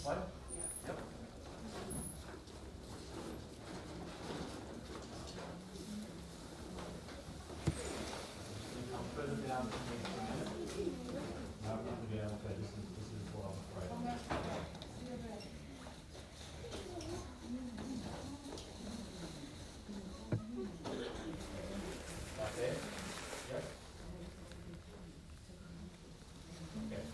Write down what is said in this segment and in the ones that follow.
One? Yep. Come further down to me for a minute. No, further down, okay, this is what I'm afraid of. Right there? Yep. Okay.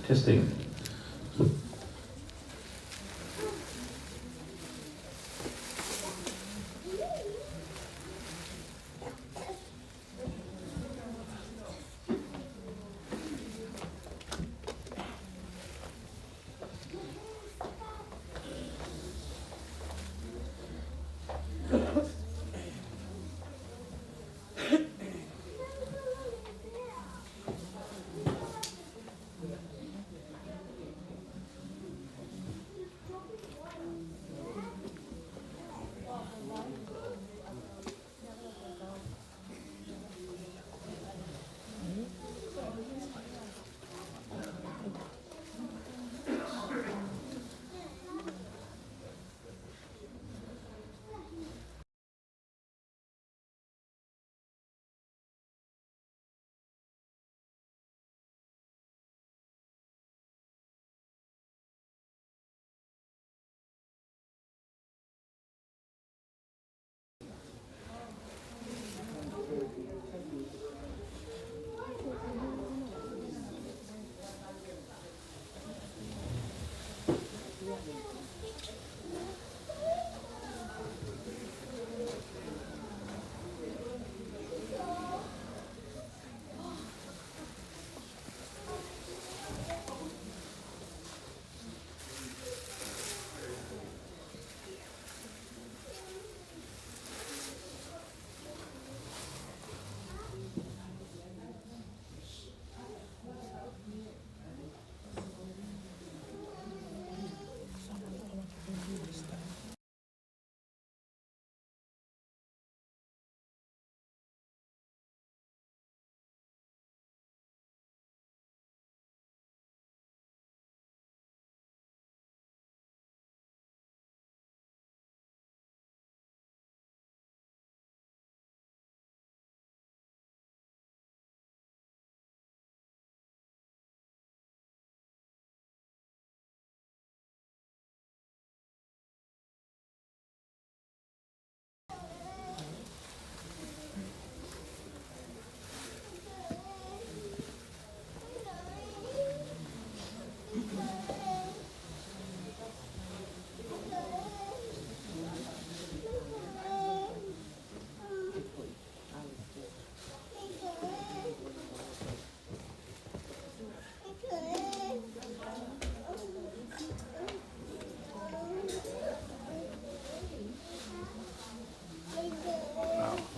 Testing.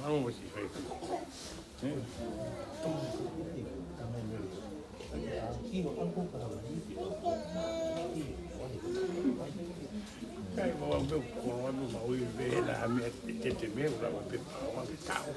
Non mo si fai. Kai mo meu ko mo ma ui ve la mi te meu la mo pe ma pe tao.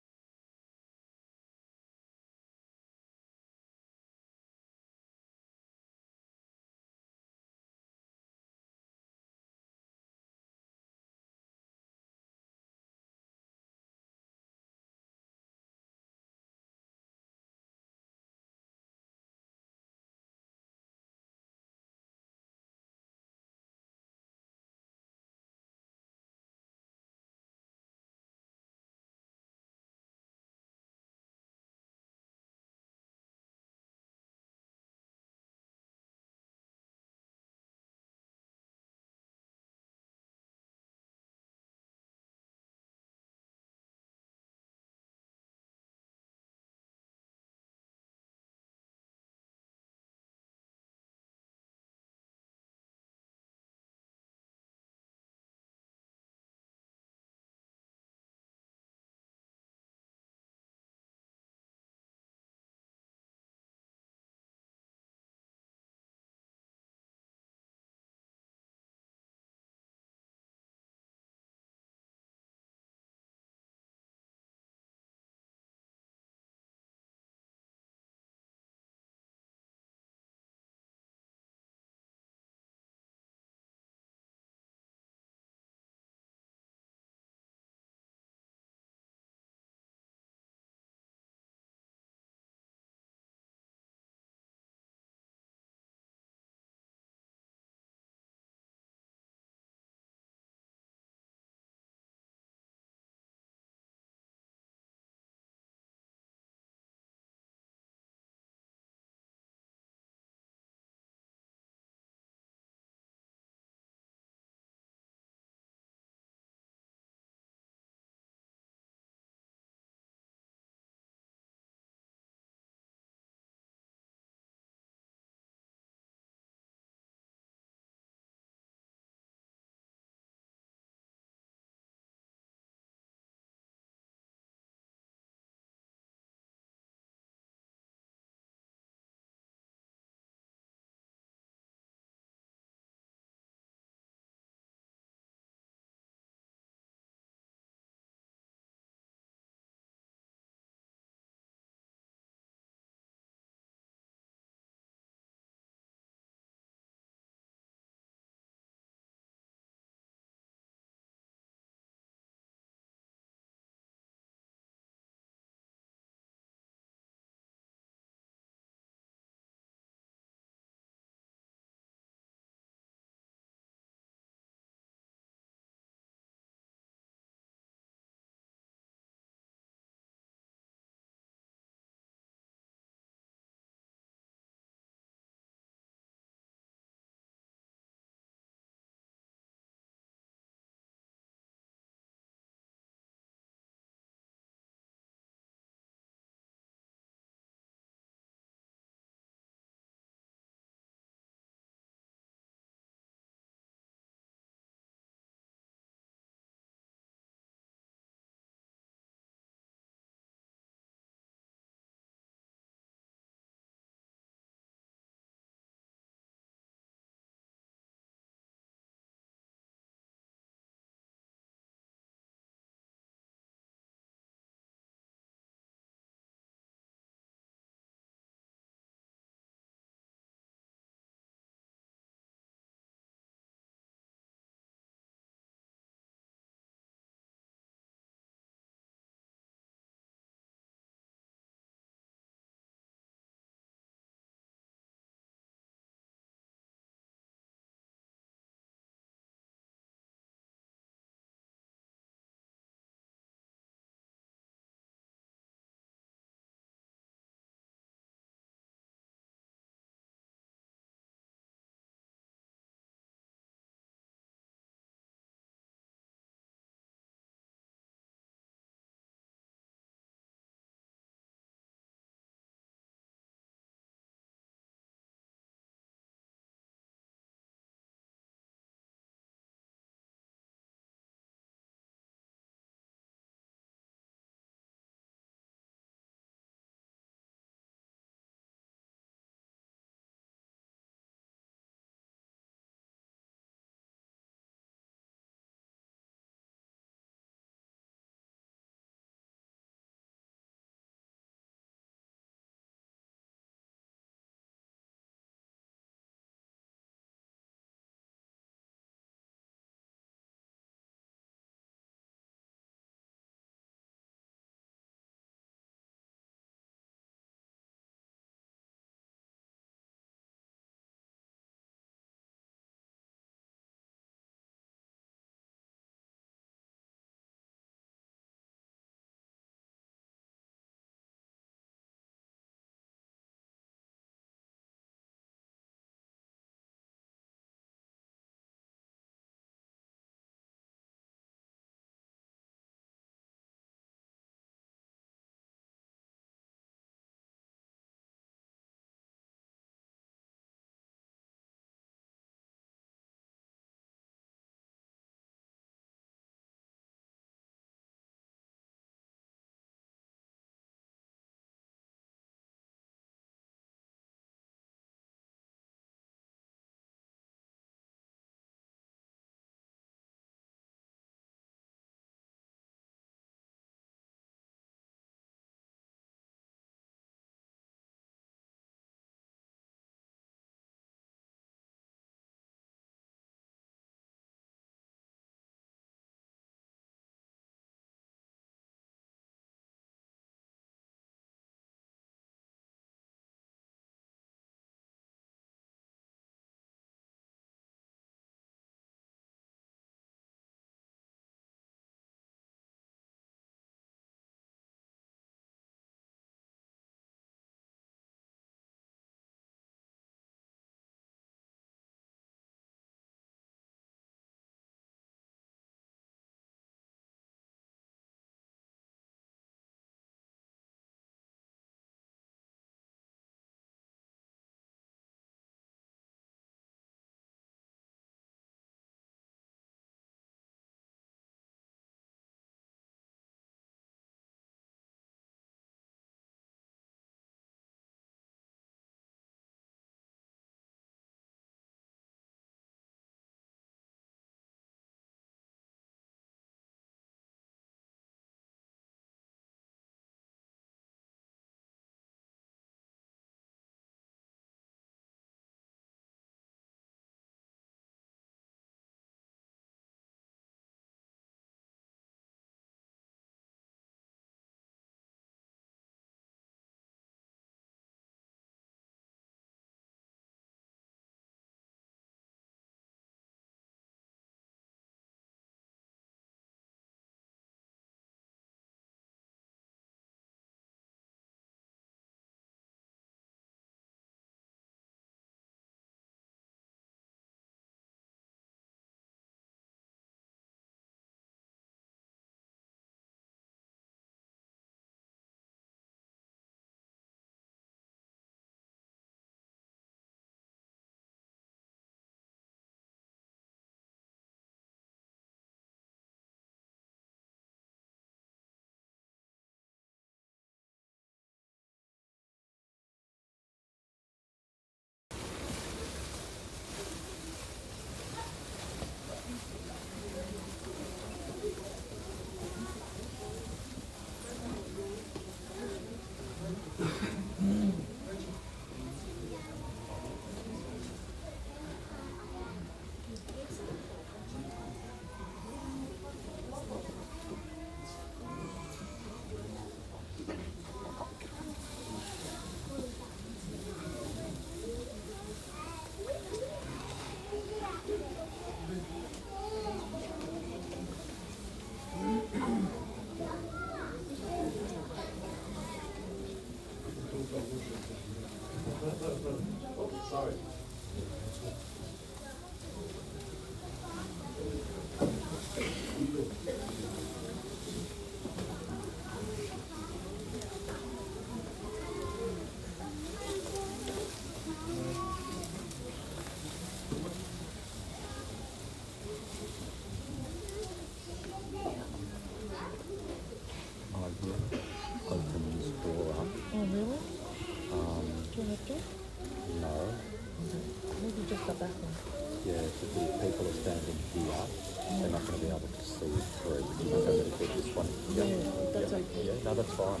to be able to see through. Would you like me to keep this one? Yeah, that's okay. Yeah, no, that's fine.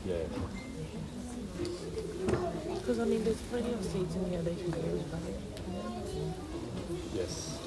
Yeah. Because I mean, there's plenty of seats in here they can use, right? Yes.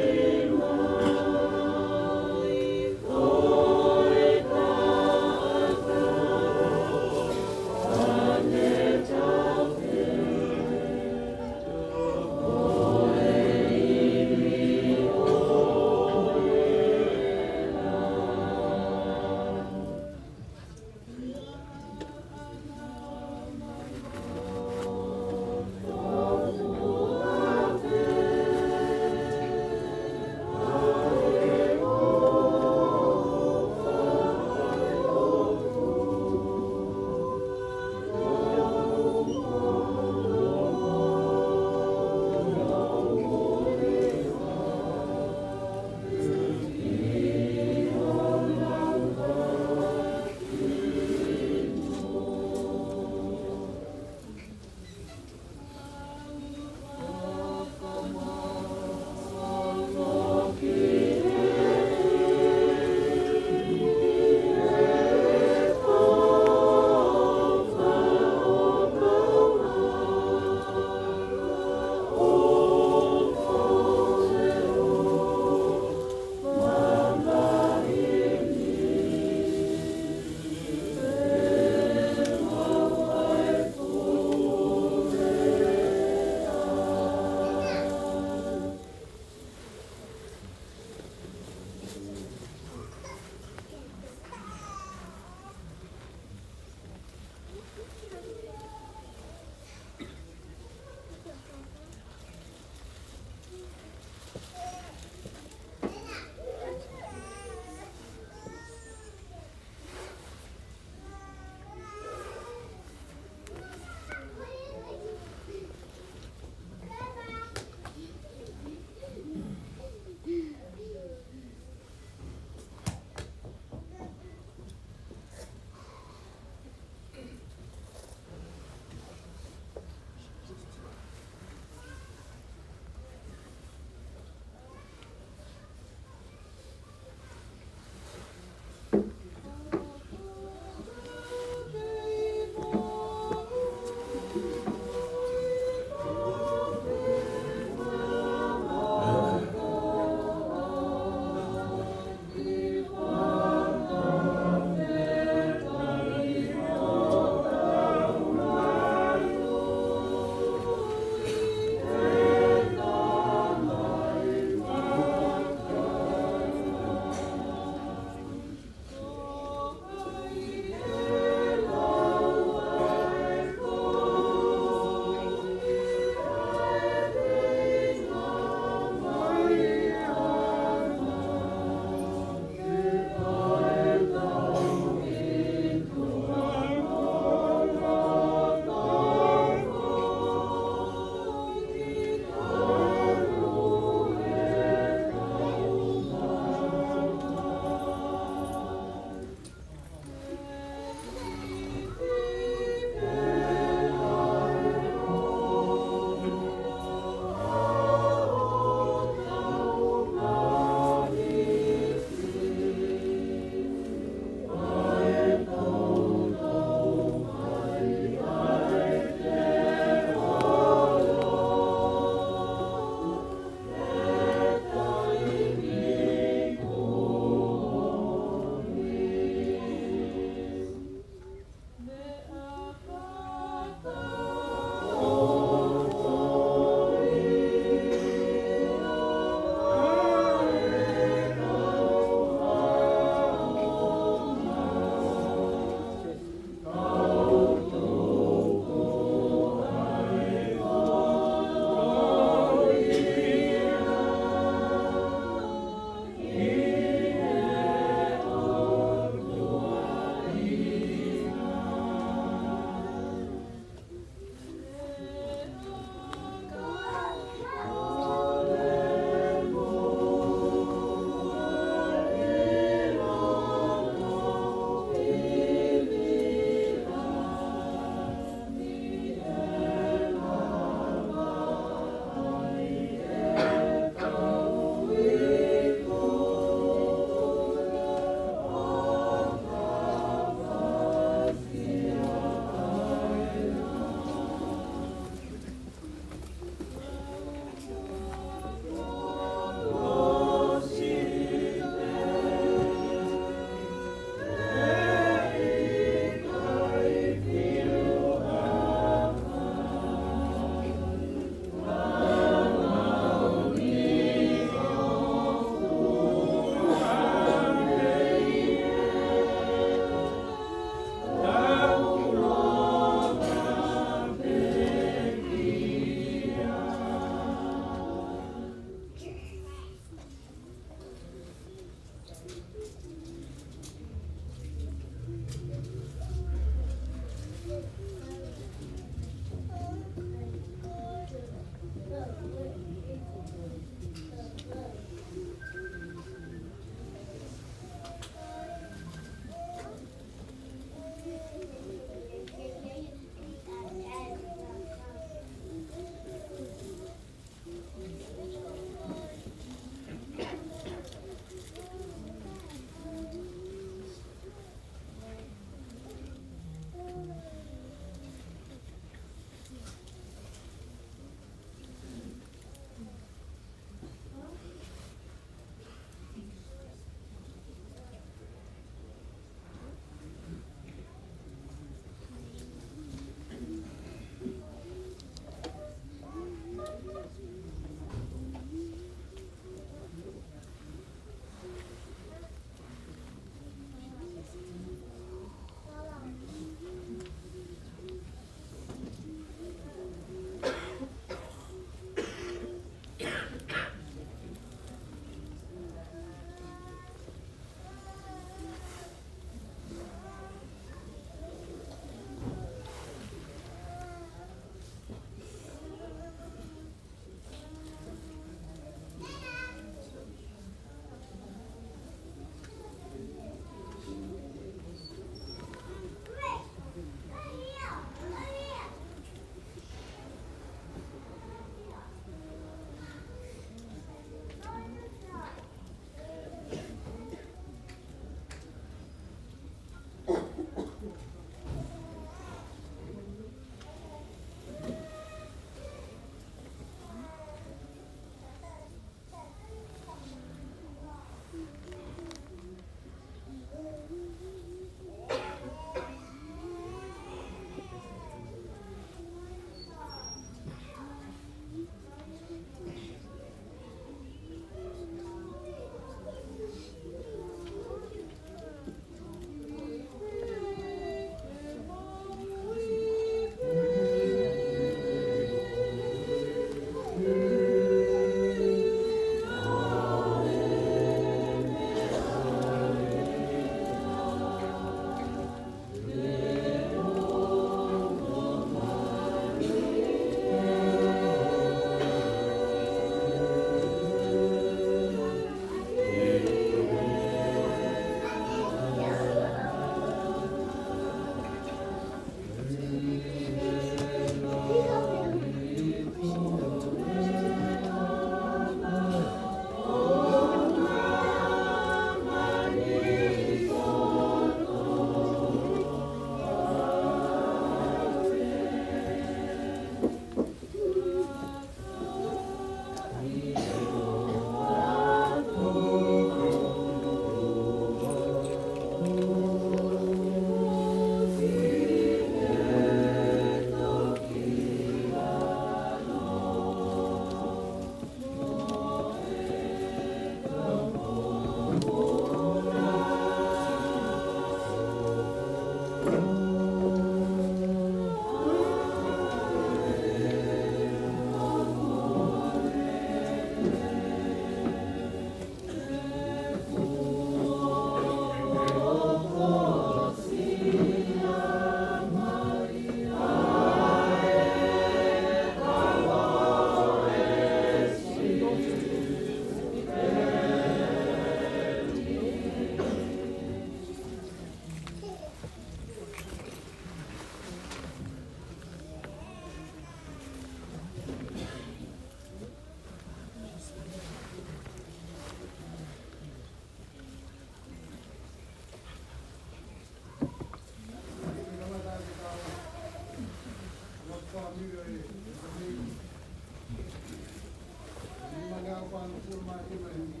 Hãy subscribe cho kênh Ghiền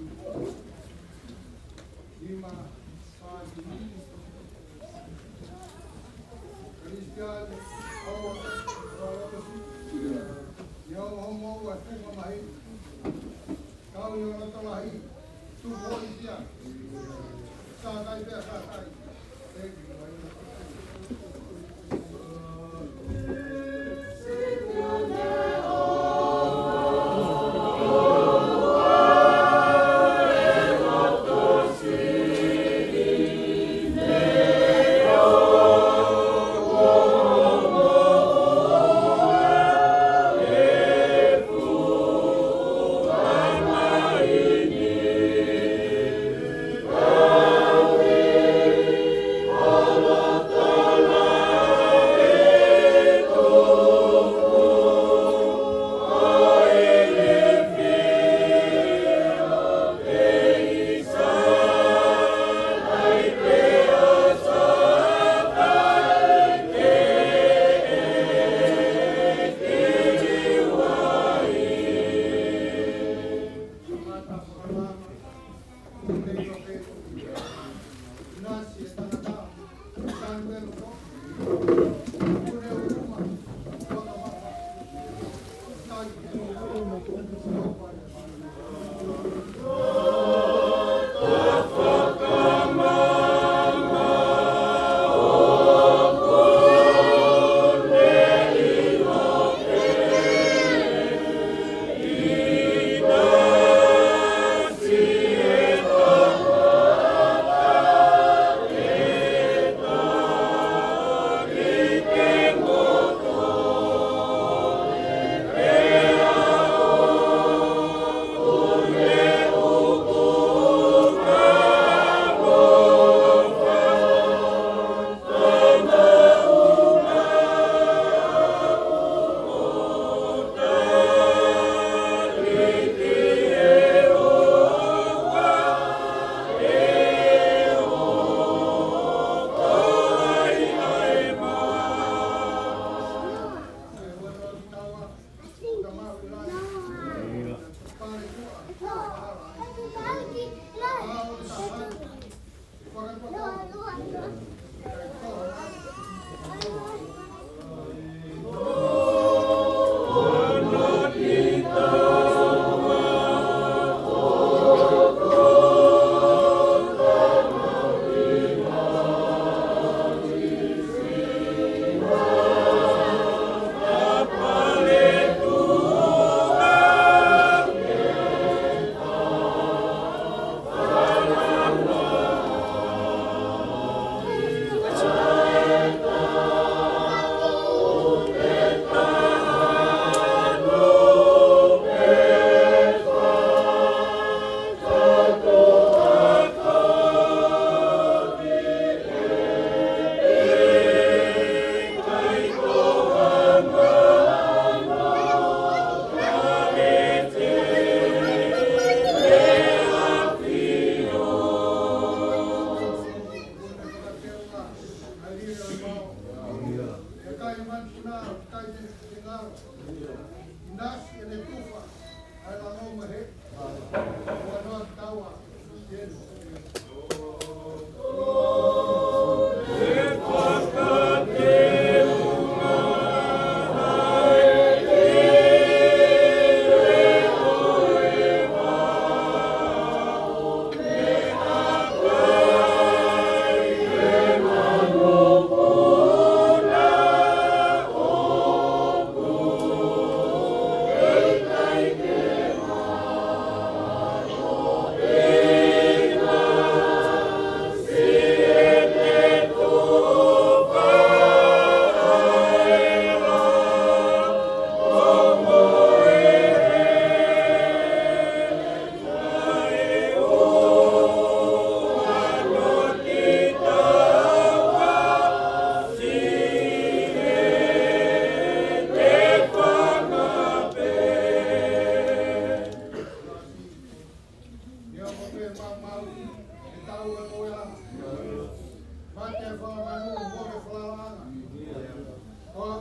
Mì Gõ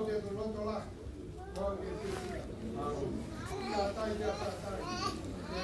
để không bỏ lỡ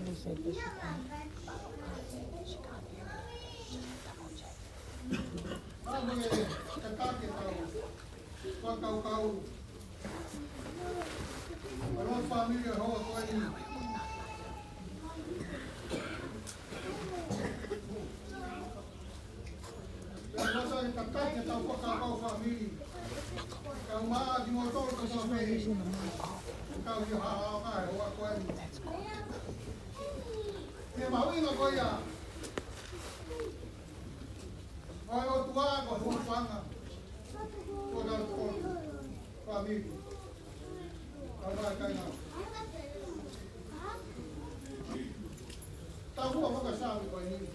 They said that she can't hear. Just double check. mo e katake tau. Kua kau. Alo familia hoa koe ni. Nasa e katake tau kua kau familia. Kau maa di mo tolu ka sa me. Kau i haa kai hoa koe ni. Te mahuinga koe ia. Oi o tua ko hupanga. Ko dal ko. Família. Agora cai não. Tá boa boca chave com ele.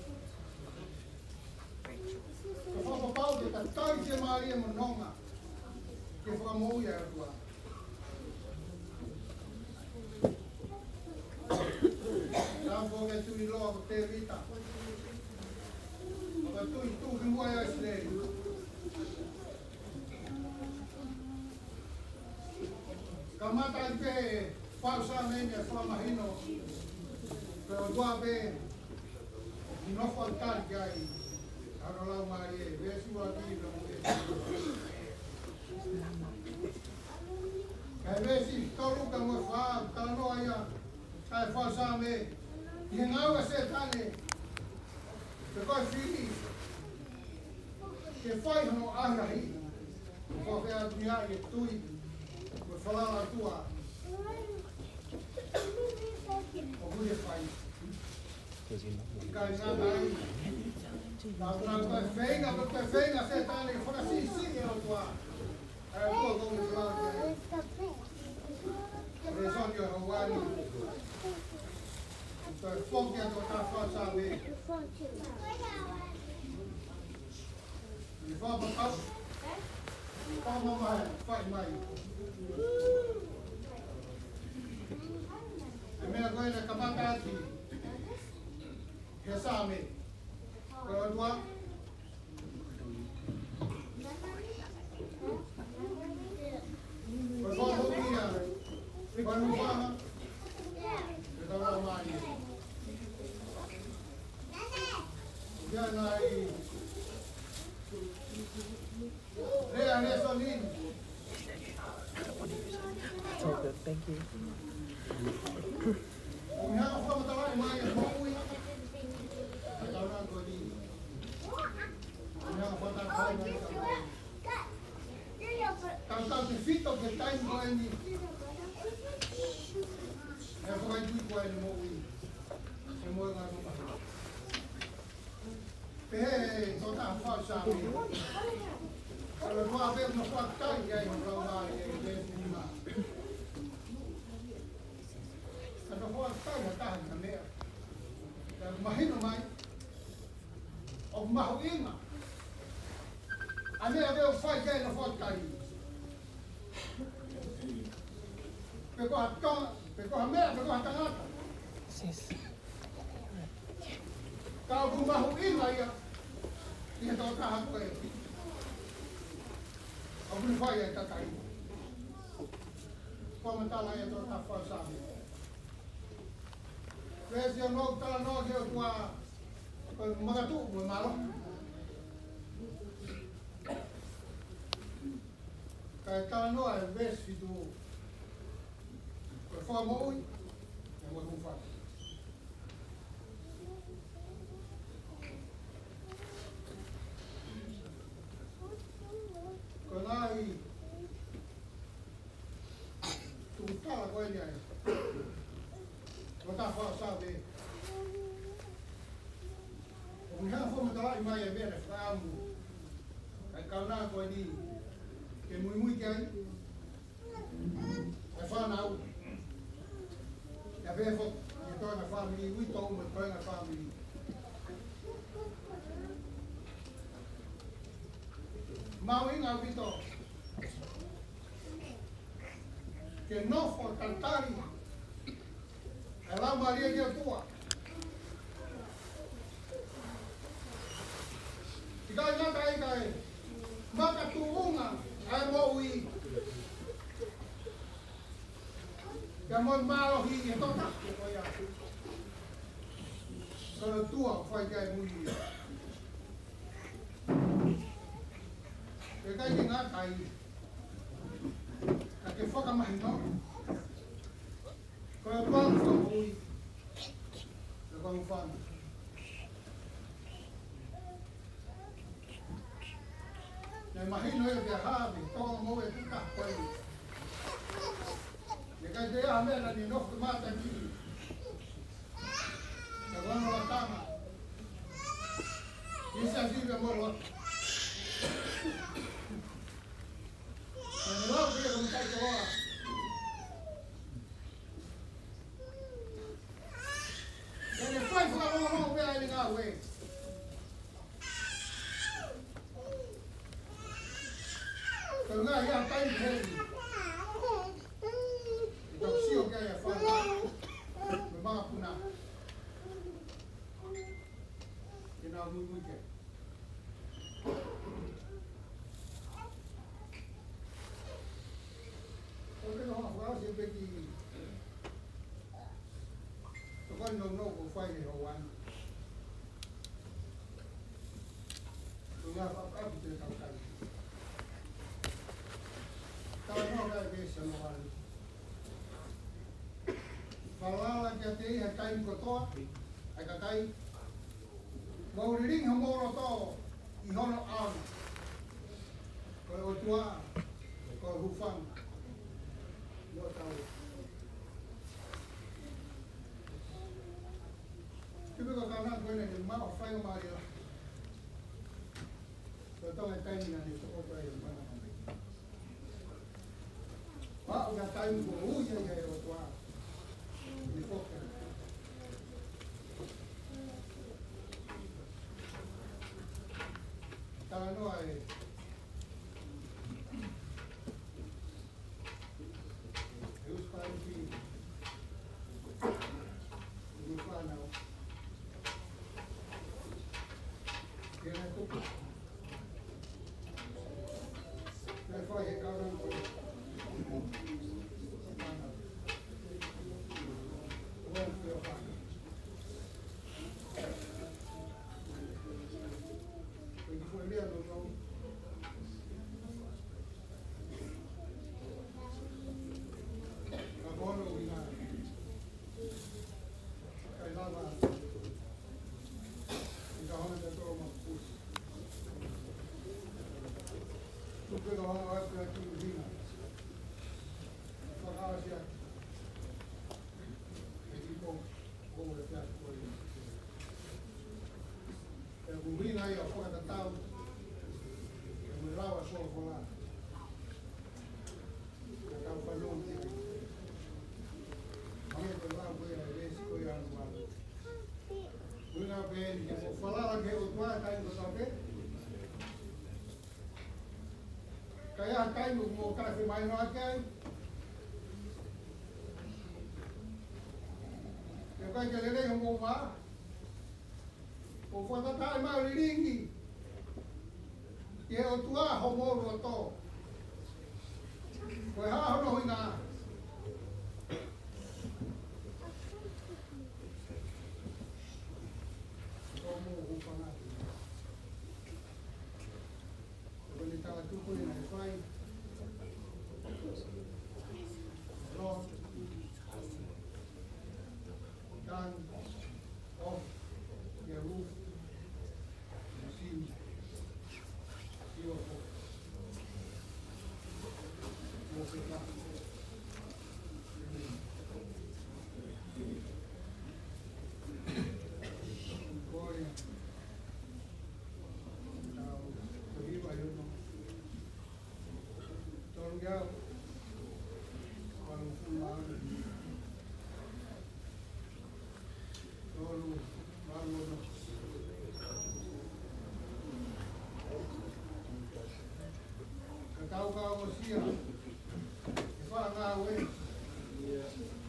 Eu vou para pau de tatai de Maria Mononga. Que foi a mulher tua. Tá bom que tu e logo te evita. Mas tu que moia esse. Kamata pe falsamente flamahino pero dua be no faltar que hay ahora la María ve si va aquí no que ve si todo que me fa tal no haya hay falsamente y en agua se tane porque fili que faz no arra aí porque a minha e tu vou falar a tua. O que faz? Enganada aí. Tá perfeita, você tá ali. Fala assim, sim, eu tua. É o que eu vou falar. Resolve o Rwanda. Então, é fogo que eu tô falando ali. E vamos para Vamos mais, faz mais. A minha coisa é acabar aqui. Resame. Kedua. Berfoto dia. Baru faham. Kita ramai. Dia naik. Lea Nesolin. So good, thank you. Umhang ako matawag mga maui. Matawag ko din. Umhang ako matawag mga Kau te fito ke time ko ni. E ko ai tui ko ni maui. E mo nga no. So ta fa sa mi. Kalau tu apa yang nak kai kai orang ni ni mah. Kalau tu kai nak tahan kami. Dan mahin mai. Of mahu ima. Ane ada fai kai nak fai kai. Peko hatong, peko hamil, peko hatangat. Sis. Kalau mahu ima ya. Dia tahu tahan kai. Aku ni fai yang tak kai. Kau mentala yang tu tak fai sahaja. Wes yang nak tala nak dia tua, magatu malu. Kaya tala nak wes itu, perform oi, yang mau buat. Kalai, tu tala kau ni ay. Mata fa sabe. O nga fo mata mai e bene famu. Kai kauna ko ni. Ke muy kai. E fa nau. Ya ve fo ni to na family, we to mo to na family. Mau inga vito. Que no for cantari. Ela Maria dia tua. Tiga nyata ai. Maka tuunga ai mo ui. Kamon malo hi to ta ko ya. Kalau tua fai kai mui. ngā kai. Ka ke whakamahino. Koe wang whahui. Ka wang whang. Nei mahino e te hawe, tonga mo e tuka koe. E kai te aha mea ni nofu mata ki. Ka wano la tama. Isa siwe moro. Nei lau kia kong kai toa. Nei whai whakarongo mea ni ngā we. Ka ngā ia tai heri. Ka sio kia ia whai. Me mga puna. Kina mui mui ke. Porque no vamos siempre que tocar no con fai de Juan. Lugar para te tocar. Cada no cada vez se no vale. Falala que te ia cair com toa, ai ka kai. Mauriring hamoro to I hono ana. Ko o tua, ko hufang. No tau. Tipe ko kana ko ne ma fai ma ria. Ko to e tai na ni ko ko e ma na. Pa o ga tai ko u ya ya o tua. Ni ko ka. Tala no ai. Bumbrina aí, ó, fora da tal. Eu me lavo a sua lá. Eu tava fazendo um tempo. Aí eu lá vou ir a ver se foi a rua. Fui na vez, eu vou falar lá que eu tô aí, tá indo saber? Kaya tayo mo kasi may no akin. Kaya kaya yung mo ba? O fata tayo mauliringi. Kaya o tua homoro to. Kaya haho no hina. Como upa natin. Kaya tayo tukunin na fai. Lord. Done. Off. The roof. Sia, e fa nga we,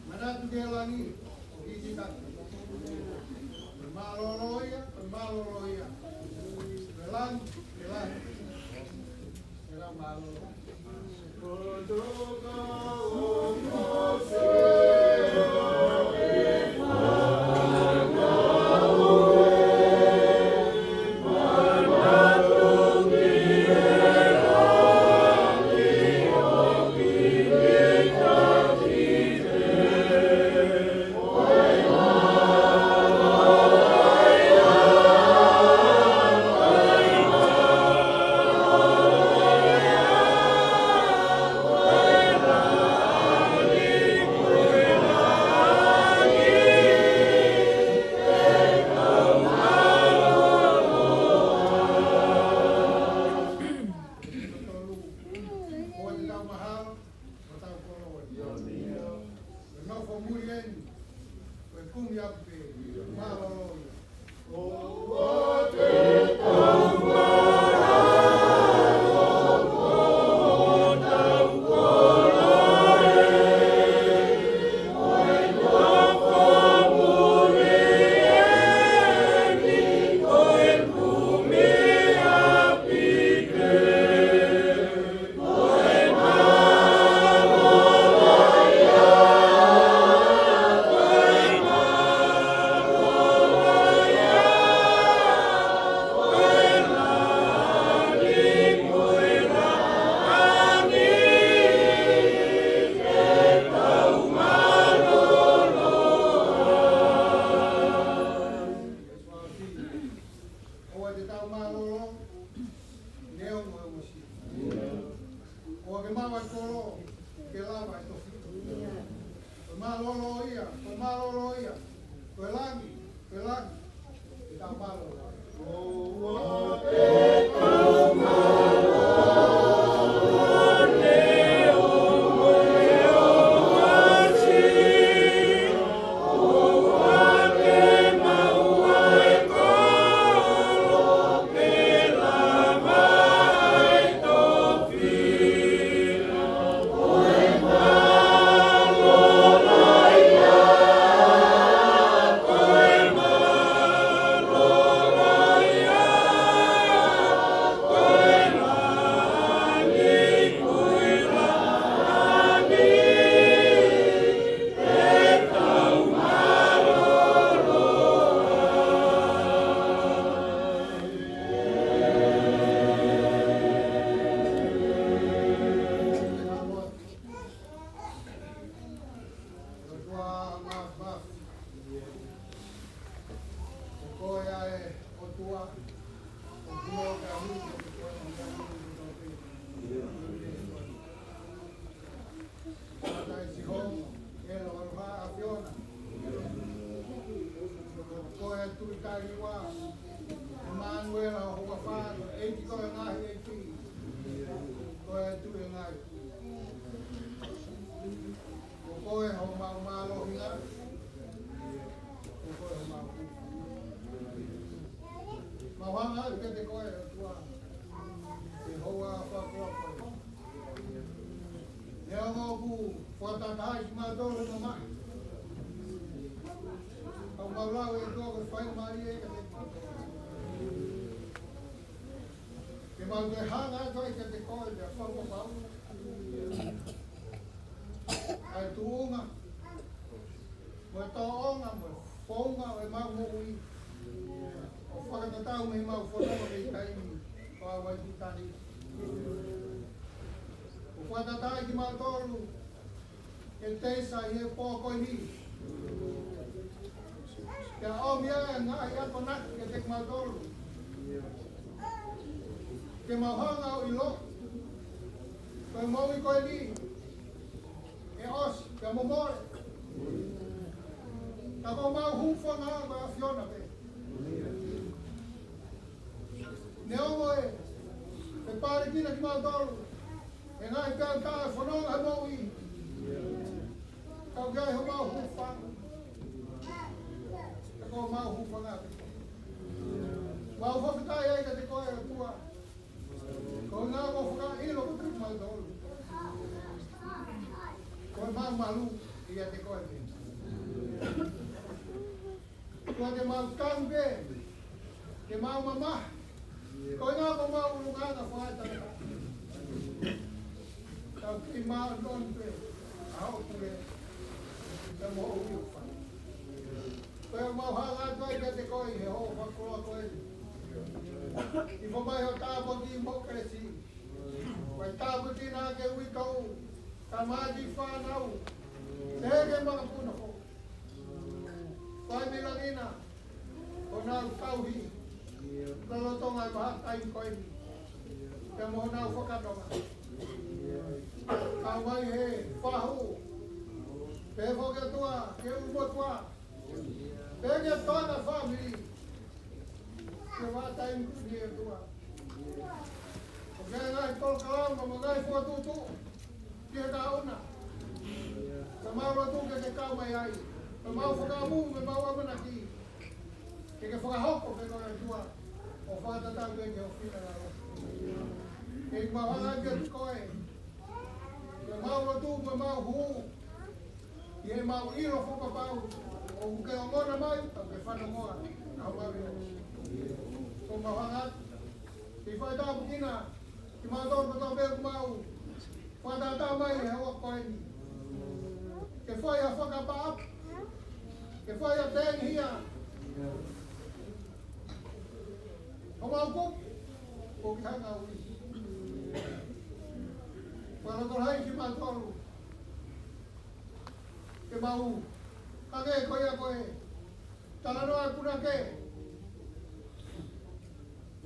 manatu ke langi, o kiki kaki, maloroia, velan, maloroia. Oh tau malolo, neo mo e mosi. O ke mawa kolo, ke lava e tofi. Koe malolo ia, koe langi, ke tau malolo.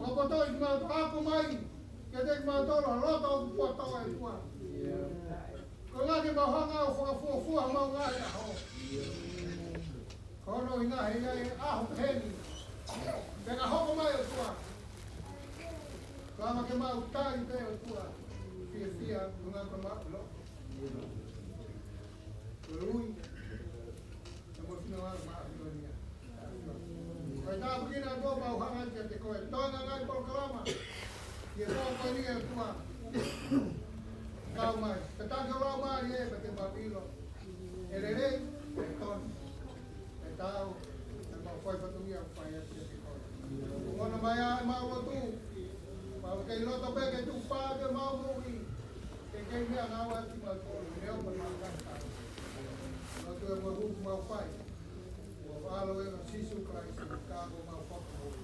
Papoto is mga ako may. Kaya mga tolo, roto ang puwato ay kuwa. Kung nga di mahanga o fuwa mga nga ako. Kono ina aho heni. Kaya ako may kuwa. Kama kema utari tayo kuwa. Fia mga kamalo. Lui. Estamos finalizando más gloria. Kaya begini ako mauhangan kaya ko ito na ngay programa. Ito ko niya kuwa. Kau mai, tetangga lama dia pakai babilo. Elele, beton. Tahu, nama foi batu yang payah jadi kau. Mana maya mau tu, mau kau lo tu bagai tu pada mau mui. Kau ni awak si mau kau, dia bermakan kau. Lo tu mau fai. Kalau yang sisu kerai kau mau fokus.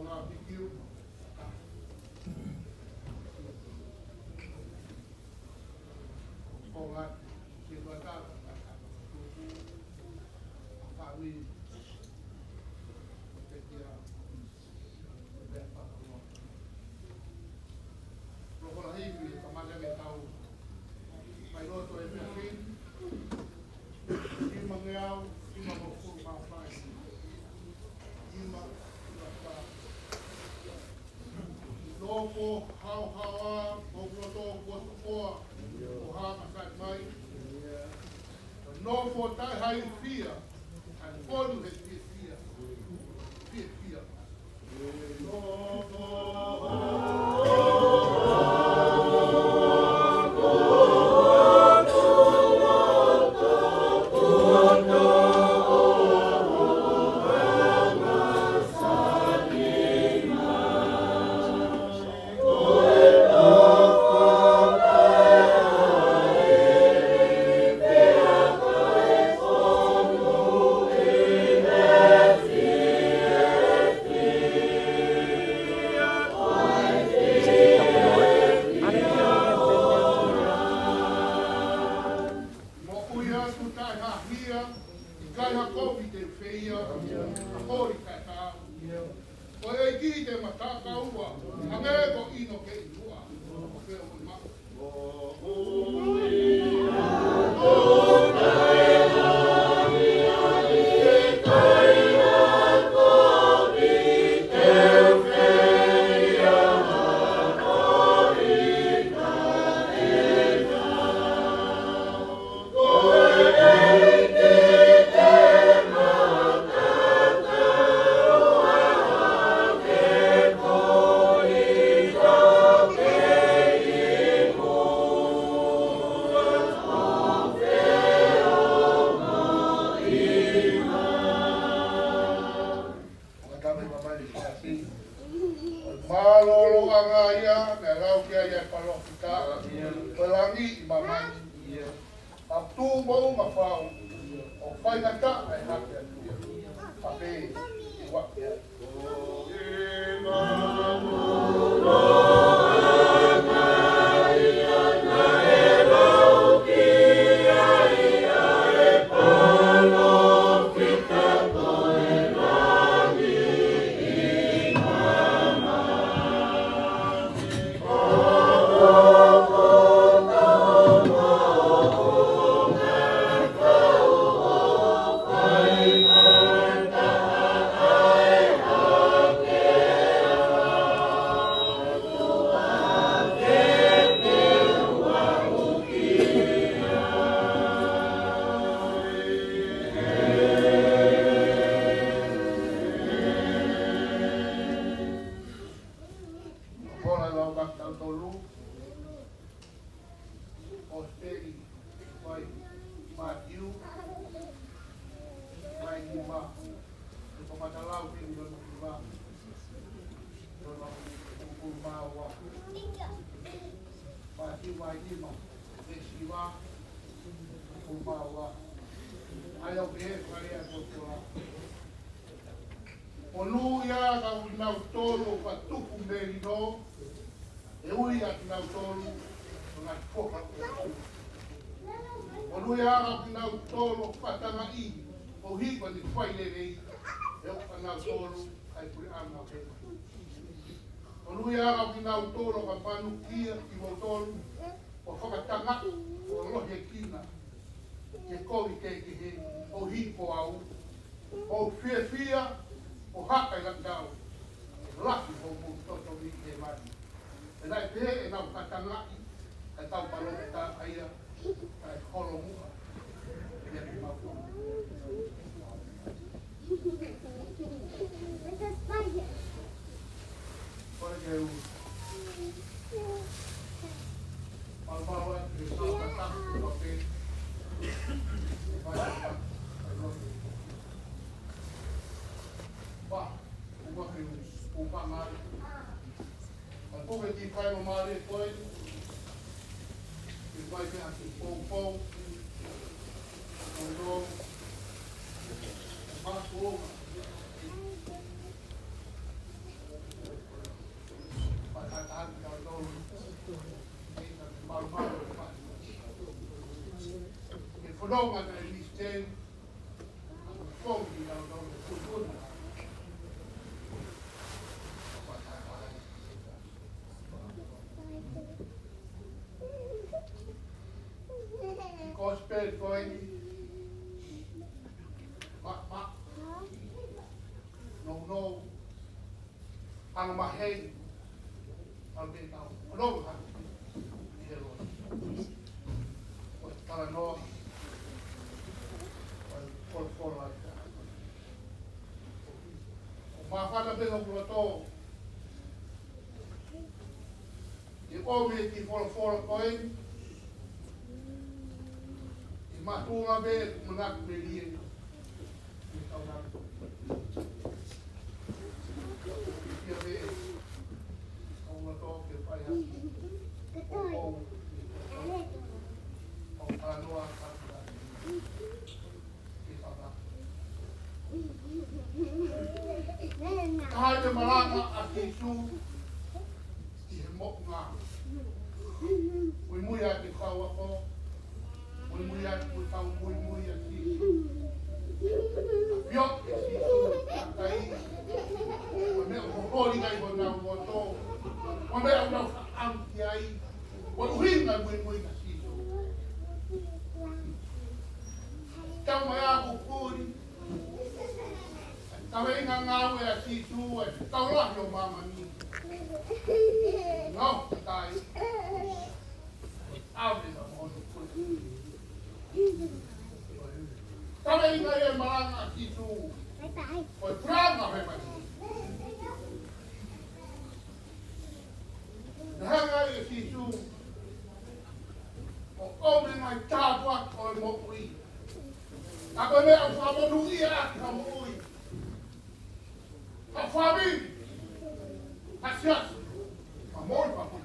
ngā pikiu. Ko ngā te tuatata, whawi, te kia, te bea whakaroa. Rokora hiwi, ka mata me tau, mai roto e mea whin, ima ngeau, ima mokuru mā whai, ima whai. Nōko, hau hawa, mokuro tō kua tukoa, o hama kai mai. Nōko tai hai fia, and fonu he fia. Fia. whanonga na e lisi ten, whongi au nau na kutuna. Gospel koini, ma, no, ang maheng, ang bitaw, ano ba? Hero, para no, for like that. Mafana bin ang luto, yung omiti for koini, matunga be menak beliin ikaw na pikir be kau to ke pa ya oh kanua kanua kita na kahit malanga at isu mo nga muy at ikaw ako muy tao muy así. Vio que si hasta ahí, cuando un poli que cuando un voto, cuando una anti ahí, cuando rinda muy así. Tao mai a puri, tao ai ngangau e así tu, tao lá yo mama ni. No, tai. Abre a mão do Kami ingay ang mga sisu. O prang na may mali. Nahangay ang sisu. O ome may tabwak o mokri. Ako na ang pamanuhi at kamuhi. Kafami. Kasyas. Amor pa po.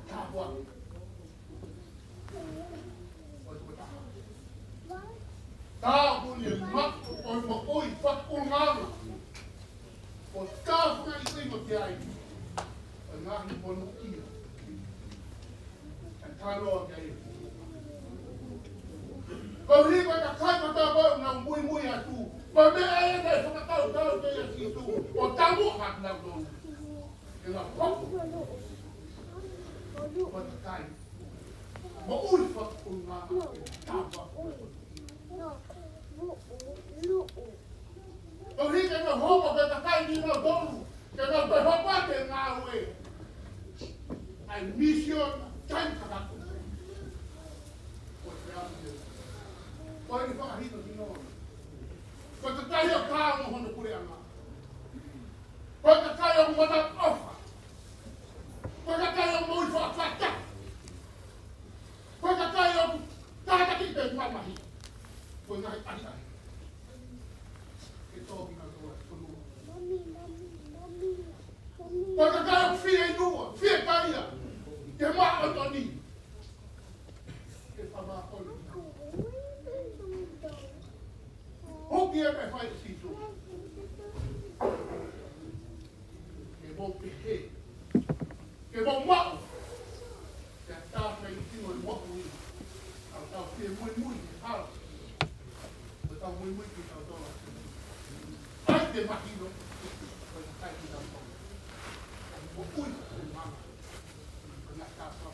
Tabwak. Tao punya mak oi mo oi pat ulngama. O tao na ito mo tiay. Ang aking ponukiya. Ang talo ang kayo. Kau liba na kay mataba ng muy atu. Pagbe ay na sa tao kaya situ. O tamo hak na do. Kaya pop. Patay. Mo oi pat ulngama. Tama. Kau ni kena homo kena kai di no dolu, kena berhobat dengan awe. Ai mission time kataku. Kau ni pak hari tu no. Kau tak tahu kamu hendak pulih ama. Kau tak tahu mana ofa. Kau tak tahu mau buat apa. Kau tak tahu tak kita buat mahi. Kau nak ada. Pagkakayang fiya inuwa, fiya kaya, kema Antoni. Kepamakol. Huwag yan ay fay siso. Kebong pihe. Kebong mao. Kaya tao na itingon mo ni. Ang tao fiya muy, hal. Ang muy, kita ito. Ay, de mahino. Pagkakay kita po. Uy, mama. Pernah kasar.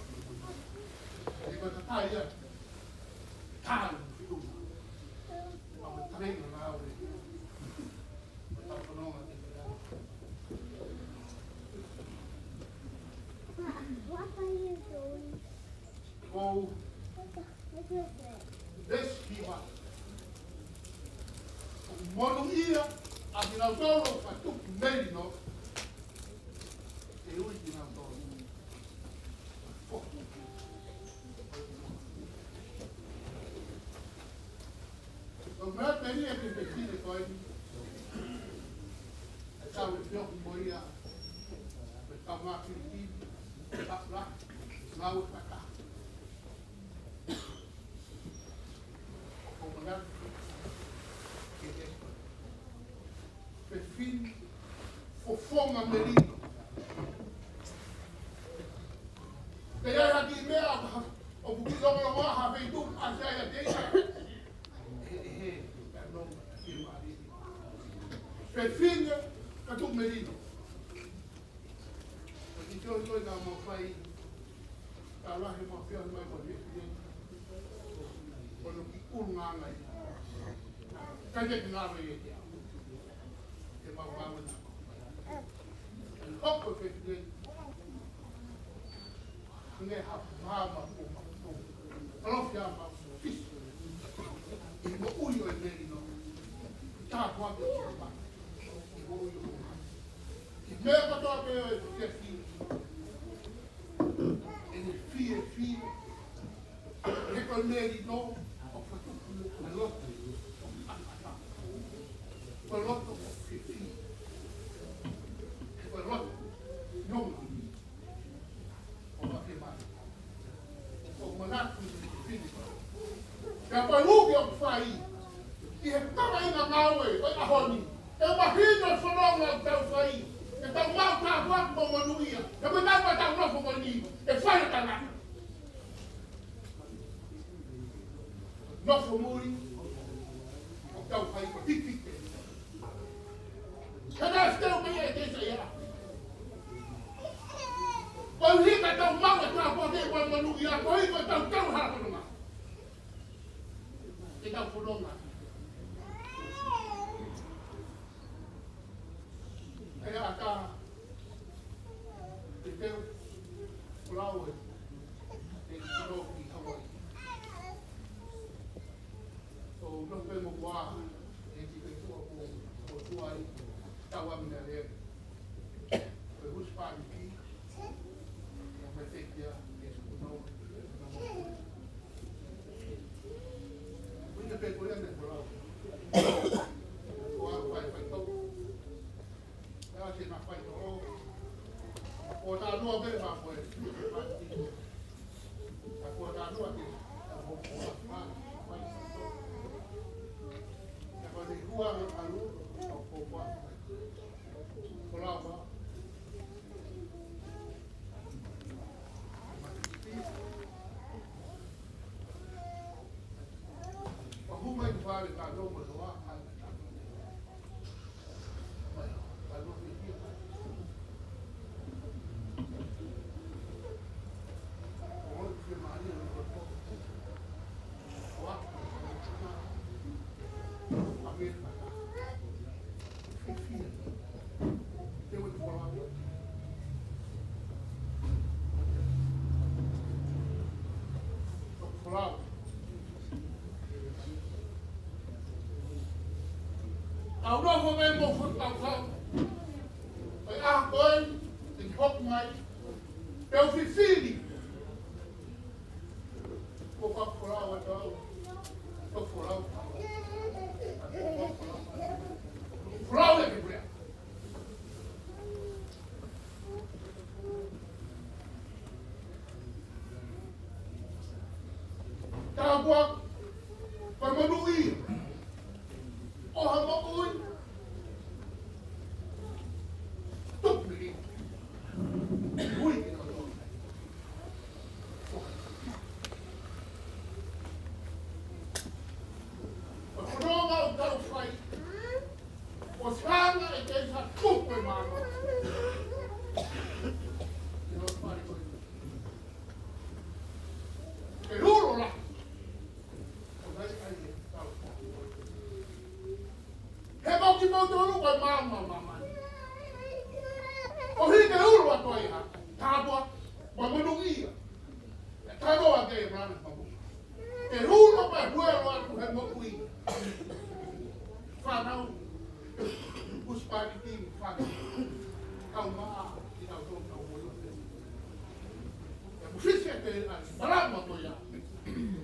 Jadi kau tak tahu ya. Tahu itu. Kamu tering lah. Betul penuh nanti. What are you doing? Kau deshiva. Monung ia, afinal solo patuk merino. E original todo. Los más tenían que decir de hoy. Estaba el Dios moría. Estaba más filipino. Estaba más acá. Como la que es. Perfil fofoma merino. Kaya hindi mo o bukid ang mga habay doon at Filha, a tu marido. Porque eu estou na mão pai, está lá em uma fiel mais bonita. Quando um ano aí, cadê que não aí? Que vai lá o hope que ele não é rapaz, não fiar mal, fiz. E não uio ele não. Tá com a pessoa. Mesmo que eu tenha filho, ele filho, recolher de novo, coloca filho, coloca, não, como afirmar, como nato filho, já foi o que eu faz, e estava aí na Maui, foi a Rony, eu barriga só não eu faz. Então, mal está agora com uma nuia. Eu vou dar uma tal nova boninha. É só eu estar lá. Nosso muri. Então, vai para tic-tic. Cadê esse teu meio desse aí? Quando rica tão mal, eu estou a poder com uma nuia. Quando rica tão rápido, não. Então, por não lá. Aí acá, tem flowers, tem snow em Hawaii. So, não tem uma boa, a gente tem sua aí, está o homem da leve. Foi os pais aqui, vai ter que esse não. Muita peculiar de flower. O ta no be ma ko ko ta no ke ta ko ma ta ko de ku a alu ko ko ko la ba o hu mai fa le ta no mo wa Ao đó hôm nay một phút tàu không phải ăn tới thì hốc máy đều phi phi đi cô có phù lao ở đâu có phù lao là cái gì ta qua còn mà nuôi ô hầm bốc ui tục đi ui cái nó rồi còn nó đâu đâu phải còn sáng lại cái sao tục rồi mà cái lú rồi là he mau ki mau tolu ko mama o hi ke uru wa toi ha ta bo ba mo ngi ta bo wa ke bran pa bo ke uru pa bo wa ku he mo kui fa nau us pa ti fa ka ma ki na to na mo yo mo fi se ke bra mo to ya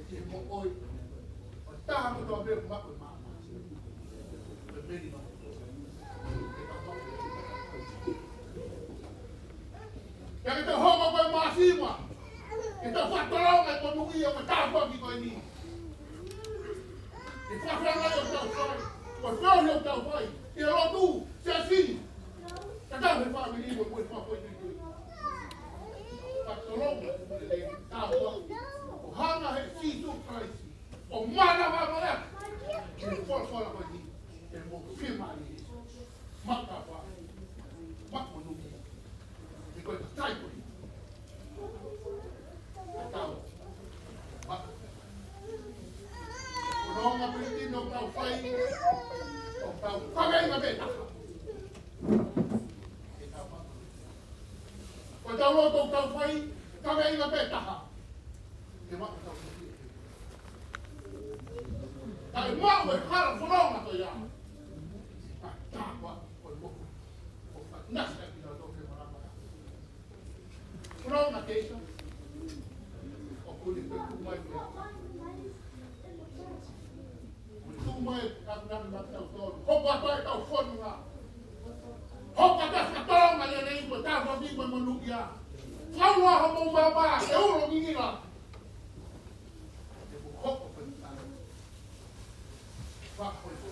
ke mo oi ta mo to be ma ko ma yang kita homo ko masima kita fatolong ay pamugi ang matabo gi ko ni kita fala yo tao fai ko fala yo tao fai e lo tu se assim kada me fa mi mo ko fa ko ni fatolong le tao o hanga he si tu price o mana ma ma e fo fo la ko ni e mo firma ni whai, o tau whakai ngā me taka. E tau whaka. O tau roto tau whai, whakai ngā me taka. Te waka tau whaki. Tai mau e hara whanonga to ia. Tai tākua o i moku. O whanasa ki tau toke marama. Whanonga te isa. O kuri te kumai mea. Kumai kakunami ma tau tonu. Hopa tai tau whanunga. Hopa tasa tonga ia nei ko tā whabi mai manuki a. Whaua ha mou mama, e uro ngingira. E mo hoko whanutana. Whako e kū.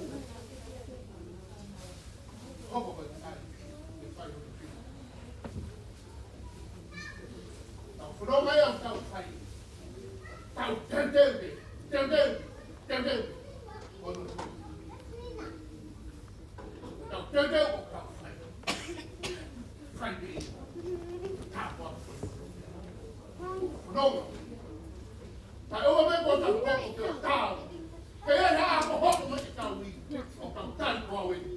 Hoko whanutana. E whai hoki whina. Tau whanonga e au tau whai. Tau tendeude, tendeude, tendeude. Ono tu. Tau tendeu o tau whai. Whai me. Tā wha. Whanonga. Tai ua me ko tau hoko te tau. Te e hea ko hoko me te tau i. O tau tai kua weni.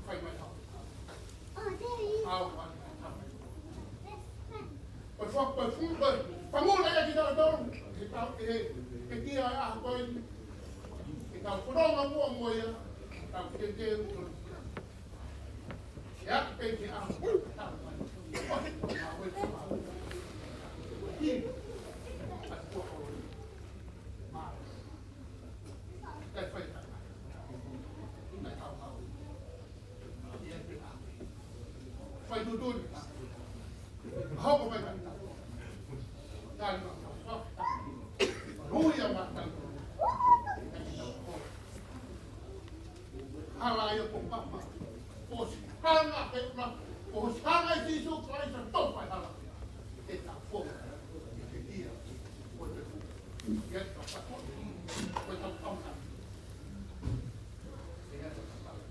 Whai mai hau. Au whai mai hau. Oi whak pai whunga. Whamona ea ki tau tau. Ke tau ke he. Ke tia e aha koe. Ke tau whanonga mua mua ia. Tau ke te utoro. Ia ki pei ke aha. Tau mai. Oi, ma oi te mau. Hi. Ai kua koro. Ma. Kai whai tai mai. Nai hau hau. Ia te aha. Whai tutuni ka. Hoko mai kai tau. Tai ma tau whaka. Ruia ma tau. Hala ia po papa. O si hanga pe na. O si hanga i tisu kai sa topa hala. E ta foga. E te tia. O te fu. Ia ta pako. O ta pamka. E ia ta pako.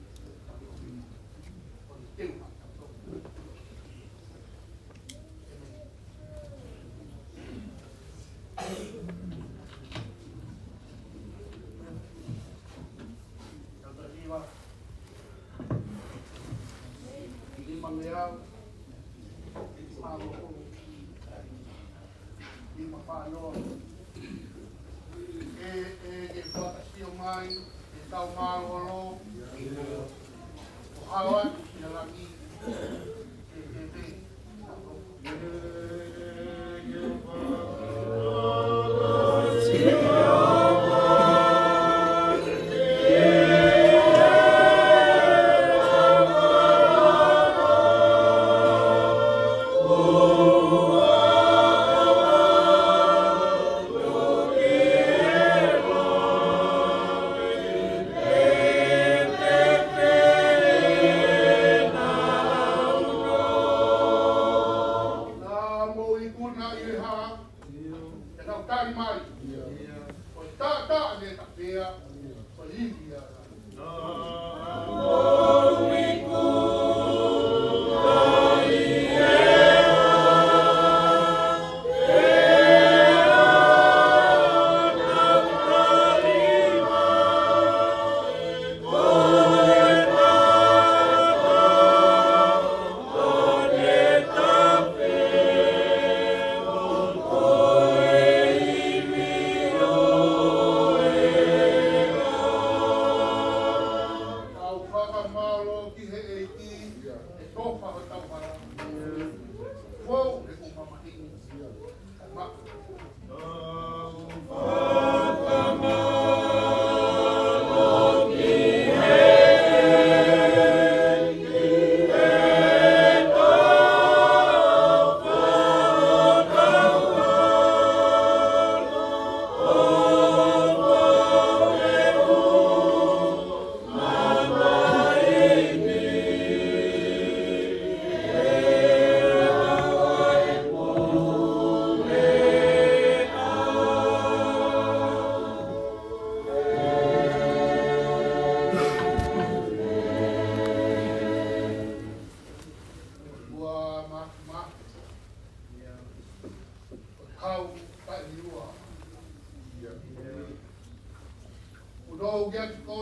O te teu ma tau. Namo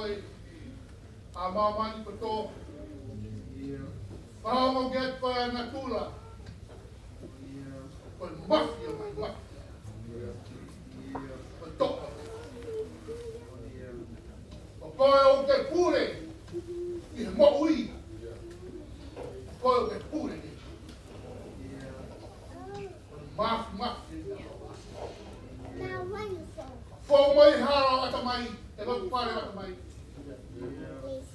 oi. A mamani pato. Pao get pa na tula. Ko mafia mai mafia. Pato. Ko o ke pure. I mo ui. Ko ke pure. Maf. Now when you fall, Fo mai haro ata mai. E lo pare ata mai. please.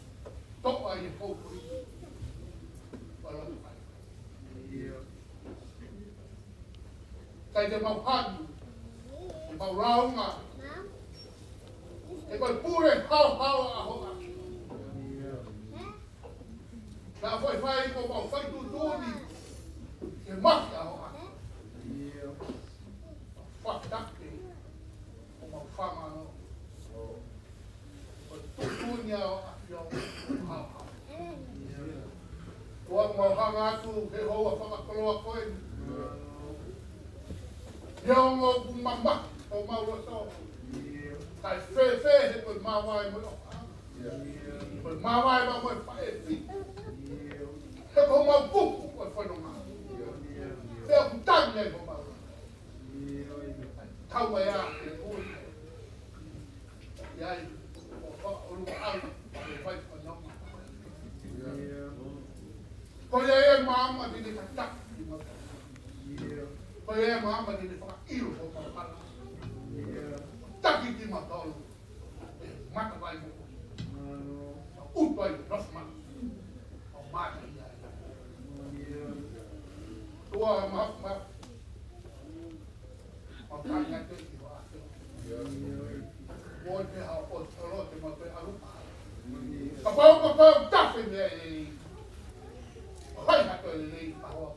Tok ai ko. Kay te mau hanu. Mau raunga. Mom, E ko pure hao a hoa. huh? Na foi fai ko mau fai tu tuni. E mafia a hoa. Faktakke. O mau fama no. O tutunya o afio. Tua mau hanga atu he hoa whakakoloa koe. Yongo kumamba o mau roto. Kai fe he koe mawai mo. Koe mawai ma koe whae fi. He ko mau pupu koe whanonga. He o kutange ko mau. Tau mai a e ui. Iai o urua au e whai whanonga. Ko e maama ni te katak ki mau. Ko e maama ni te whakairu o kapala. Taki ki matolu. E mata vai mo. Upai rosma. O mata iai. Tua ma. O kanya te ki wa ate. O te hao o toro te ma te arupa. Kapau tafe me e. Hai hato e lei pahoa.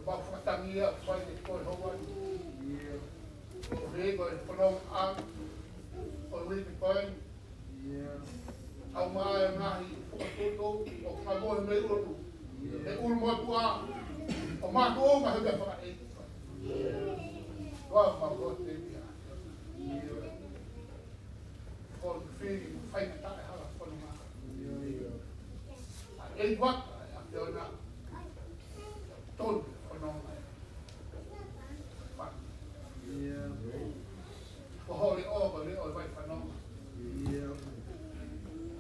Ba fatangia fai te koe hawai. O rego e whanong ang. O rego koe. Au mai e ngahi whakatoto o kamoe me uru. E uru mo tua. O mātu o ma hebe whaka e. Wa ma ko te pia. Ko te whai te tae hala whanonga. E waka a te ona. Tonu whanonga. Ko hori o ba leo e vai whanonga.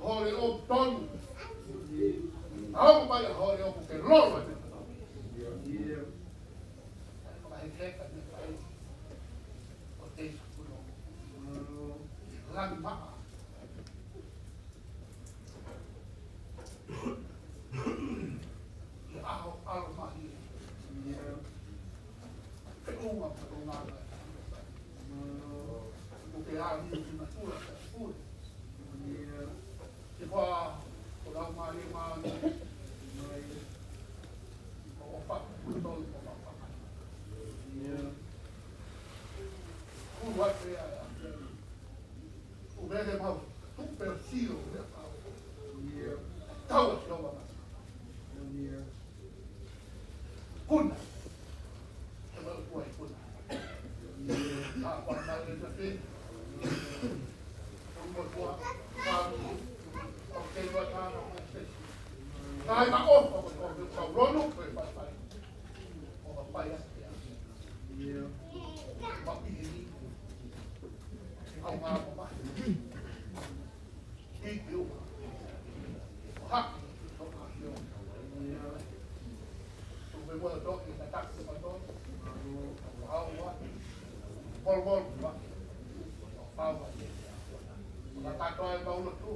Hori o tonu. Hau mai a hori o ke lolo e. Ko mai heka ni whai. O te sakuno. Langi maa. I aho alo mahi. Ke unga pa unga mai. Ko ke a ni ki matura ka pure. Ki wha ko lau mahi mahi. O wha kutoi o wha wha. Ku wate a o vede mau tupe o sio o pau. Tau a tioba mas. Kuna. Te mau kua i kuna. A kua mai e te fin. O kua kua o ke kua tāna o te. Tai ma o kua rono koe pai pai. O ka pai a te a. Ma i ni. Au ngā o mai. I te uma. Haki, toka hio. Tu me moa toki, na taksi ma toki. Hau wa. Pol wa. Hau wa. Ka katoa e maula tu.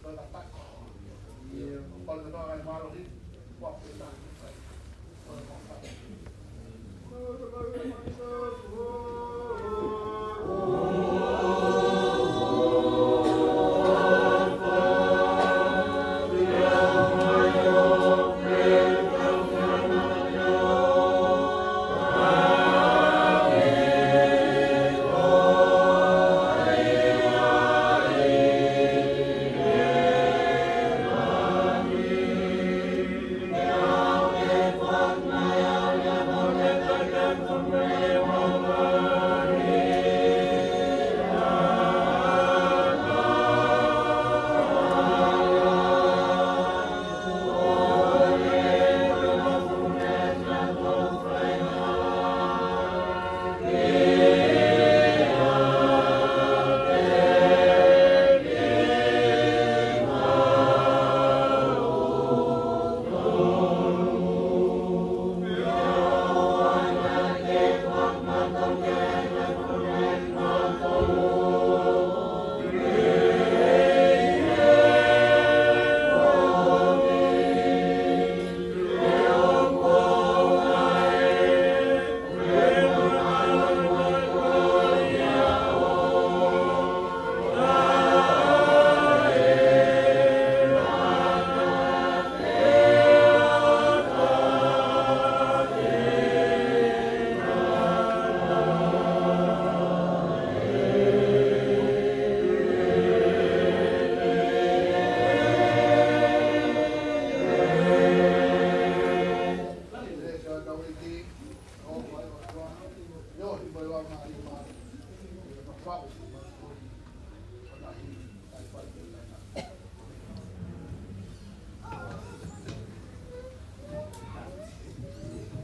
Ka katoa. Pol ka toa e maro hi. Wa pe ta. Amen.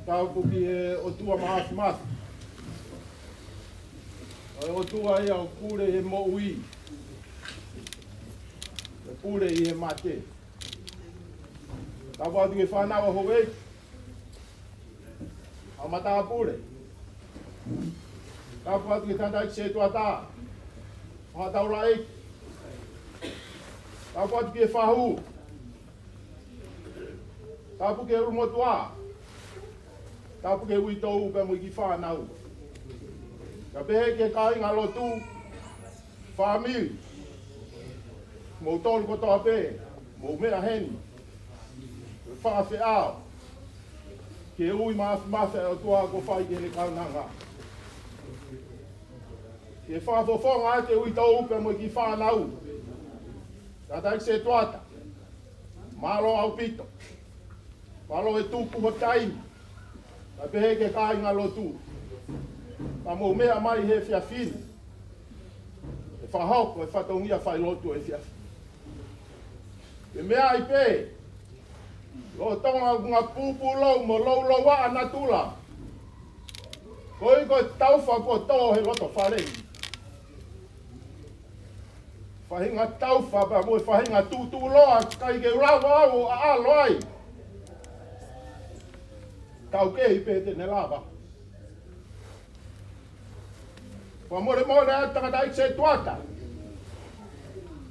Tau puki e o tua maasi maasi. O tua ia o pure he mo ui. E pure i he mate. Tau patu ke whanawa hoi. Au mata pure. Tau patu ke tanda i se tua tā. Hoa tau rai. Tau patu ke whahu. Tau puke e rumo tua. Tau puke ui tau pe mui ki whanau. Ka pehe ke kai ngā lotu. Whamiri. Mou tolu kotoa pe. Mou mea heni. Whawhi ao. Ke ui maase o tua ko whai ke ne kaunanga. Ke whawhawhonga e te ui tau pe mui ki whanau. Tata i se tuata. Malo au pito. Malo e tuku ho taimi. Ka pehe ke kai ngā lotu. Ka mou mea mai he whiawhini. E whahoko e whatongia whai lotu e whiawhini. E mea i pe. Lo tonga ngā pūpū lau mo lau wa anatula. Koi ko tauwha ko tō he loto wharei. Whahinga tauwha pa mo e whahinga tūtū loa kai ke urawa au a aloai. Tau ke i pe te ne lava. Wa more a tangata i se tuata.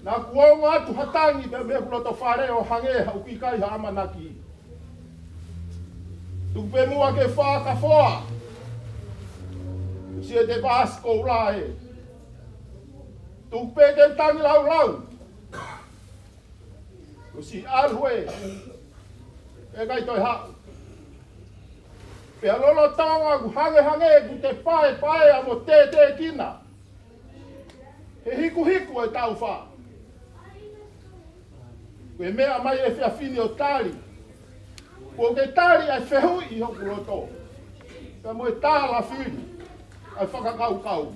Nā kuonga atu hatangi pe me kuloto whare o hange hau ki kai ha amanaki. Tupe mua ke whaka whoa. Si e te pasko ula e. Tupe ke tangi lau lau. Si alhue. E kai toi hau. Pea lolo tanga ku hange ku te pae a mo te kina. He hiku e tau wha. Koe mea mai e whiawhini o tari. Ko ke tari ai whehui i hoku roto. Pea mo e tāla whiri. Ai whakakau.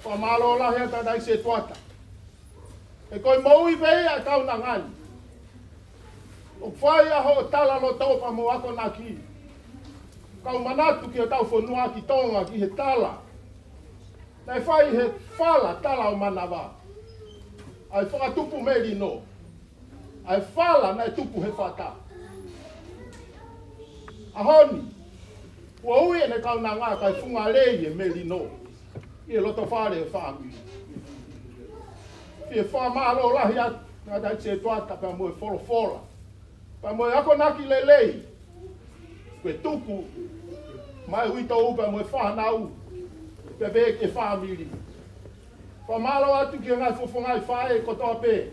Whamalo lahi ata dai se tuata. E koe maui pei a kau na ngai. O whai aho tala lo taupa mo ako na ki. Kau manatu ki o tau whanua ki tonga ki he tala. Nei whai he whala tala o manawa. Ai whakatupu meri no. Ai whala nei tupu he whata. Ahoni. Ua ui e ne kau na ngā kai whunga rei e meri no. I e loto whare e whaangu. Fie whamalo lahi at. Nga dai se tuata pa mo e wholofola. Pa mo e ako naki lelei. Koe tuku. Mai hui tau upa mo e whanau. Pe pe ke whamiri. Pa malo atu ki ngai fufungai whae kotoa pe.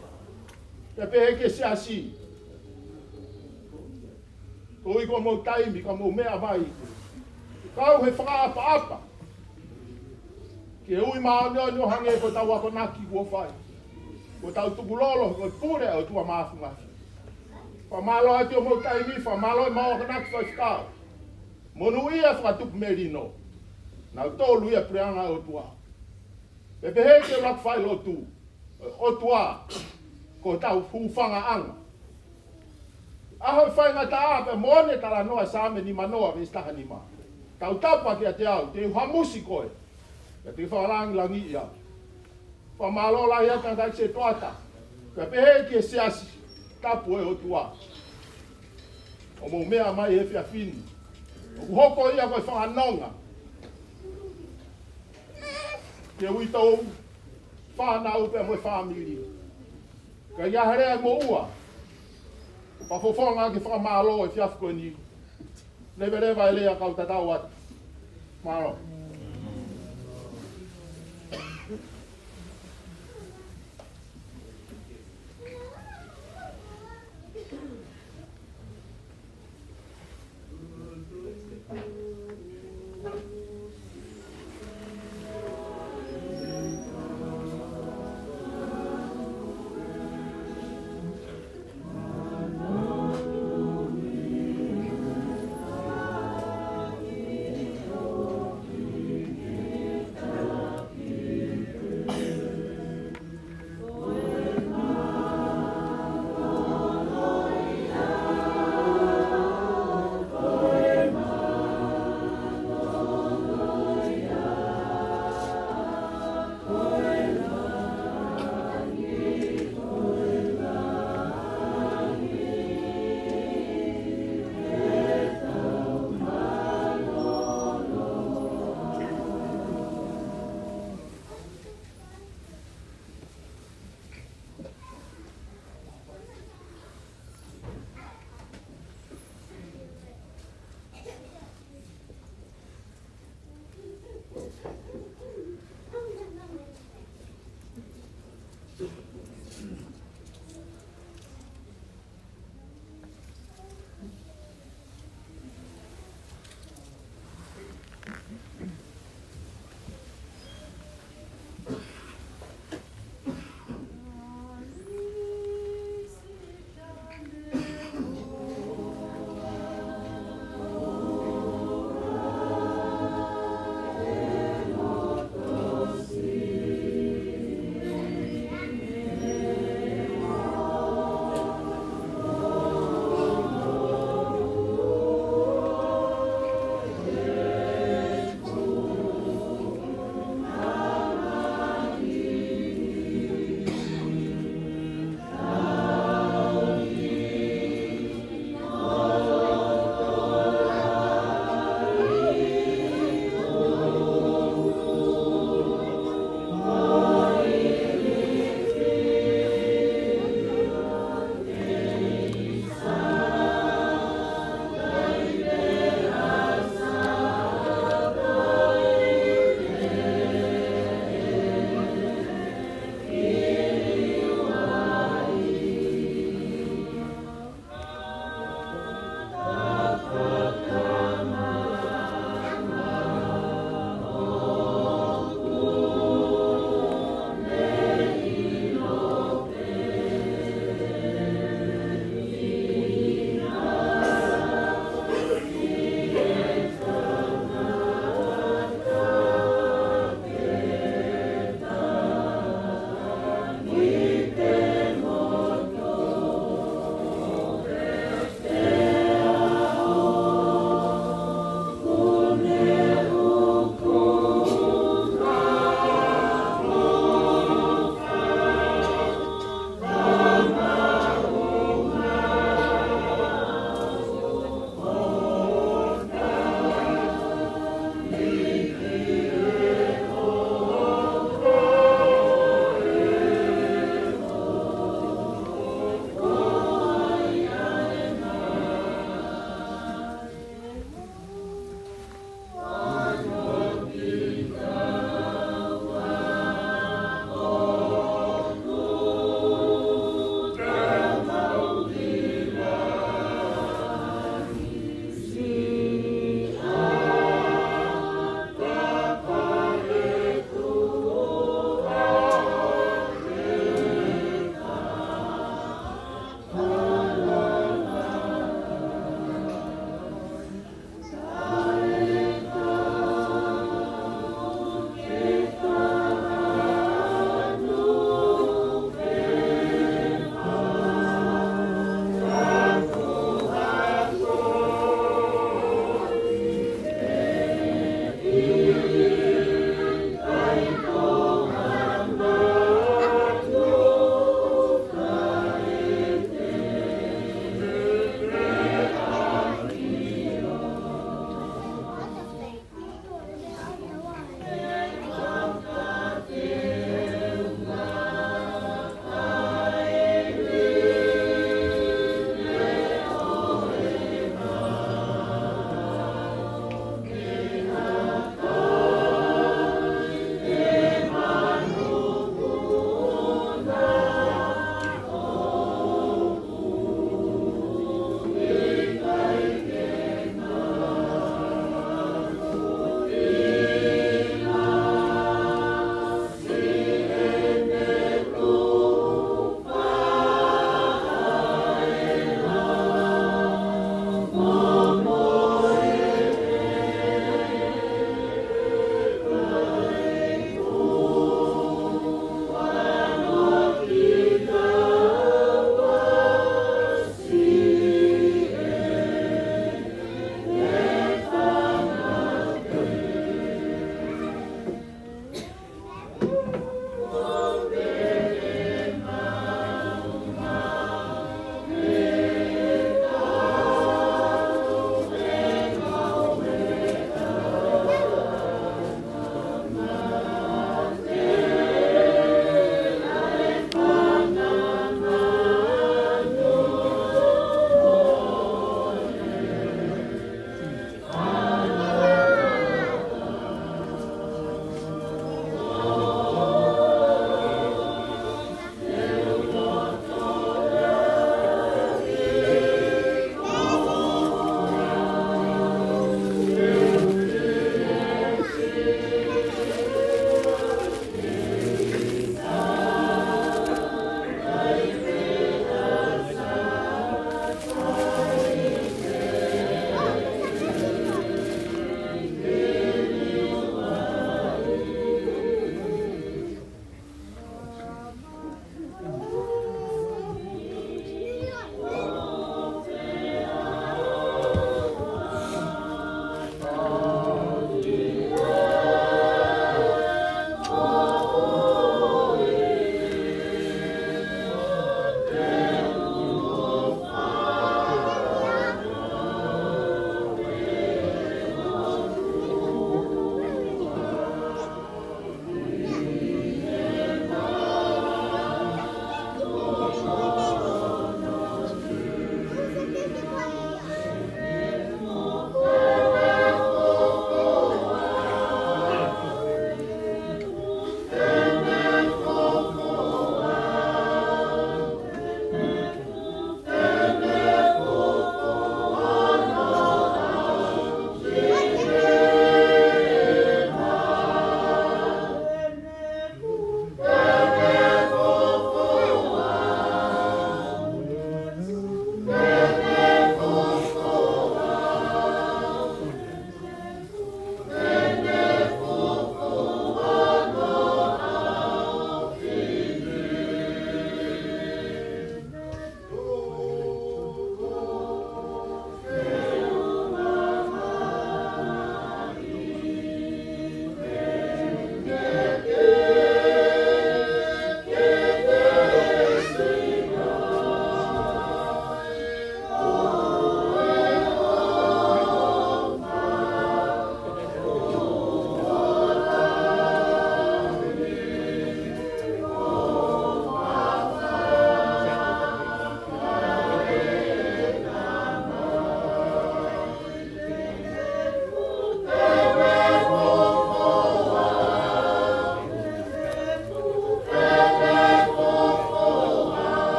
Pe pe ke siasi. Ko iko mo taimi ka mo mea mai. Kau he whakaapa. Ke ui maa nio hange ko tau ako naki kua whai. Ko tau tukulolo ko pure o tua maafungafi. Whamalo ati o mo taimi, whamalo e mao kanaki whai whakao. Monu ia whakatupu merino. Nau tōlu ia preanga o tua. Pepe hei te rak whai lo tu. O tua. Ko tau hūwhanga anga. Aho whai ngā taape mone tala noa sāme ni manoa vestaha ni maa. Tau tapa ki a te au, te hamusi koe. Ka te wharangi langi ia. Whamalo la ia tanda se toata. Pepe hei ki e seasi. Tapu e o tua. O mo mea mai e whiawhini. O hoko ia koe whanonga. Ke ui tau whanau pe mo e whamiri. Ka iaharea mo ua. Pafofonga ki whamalo e whiawhiko ni. Leverewa e lea kau tatau atu. Maro.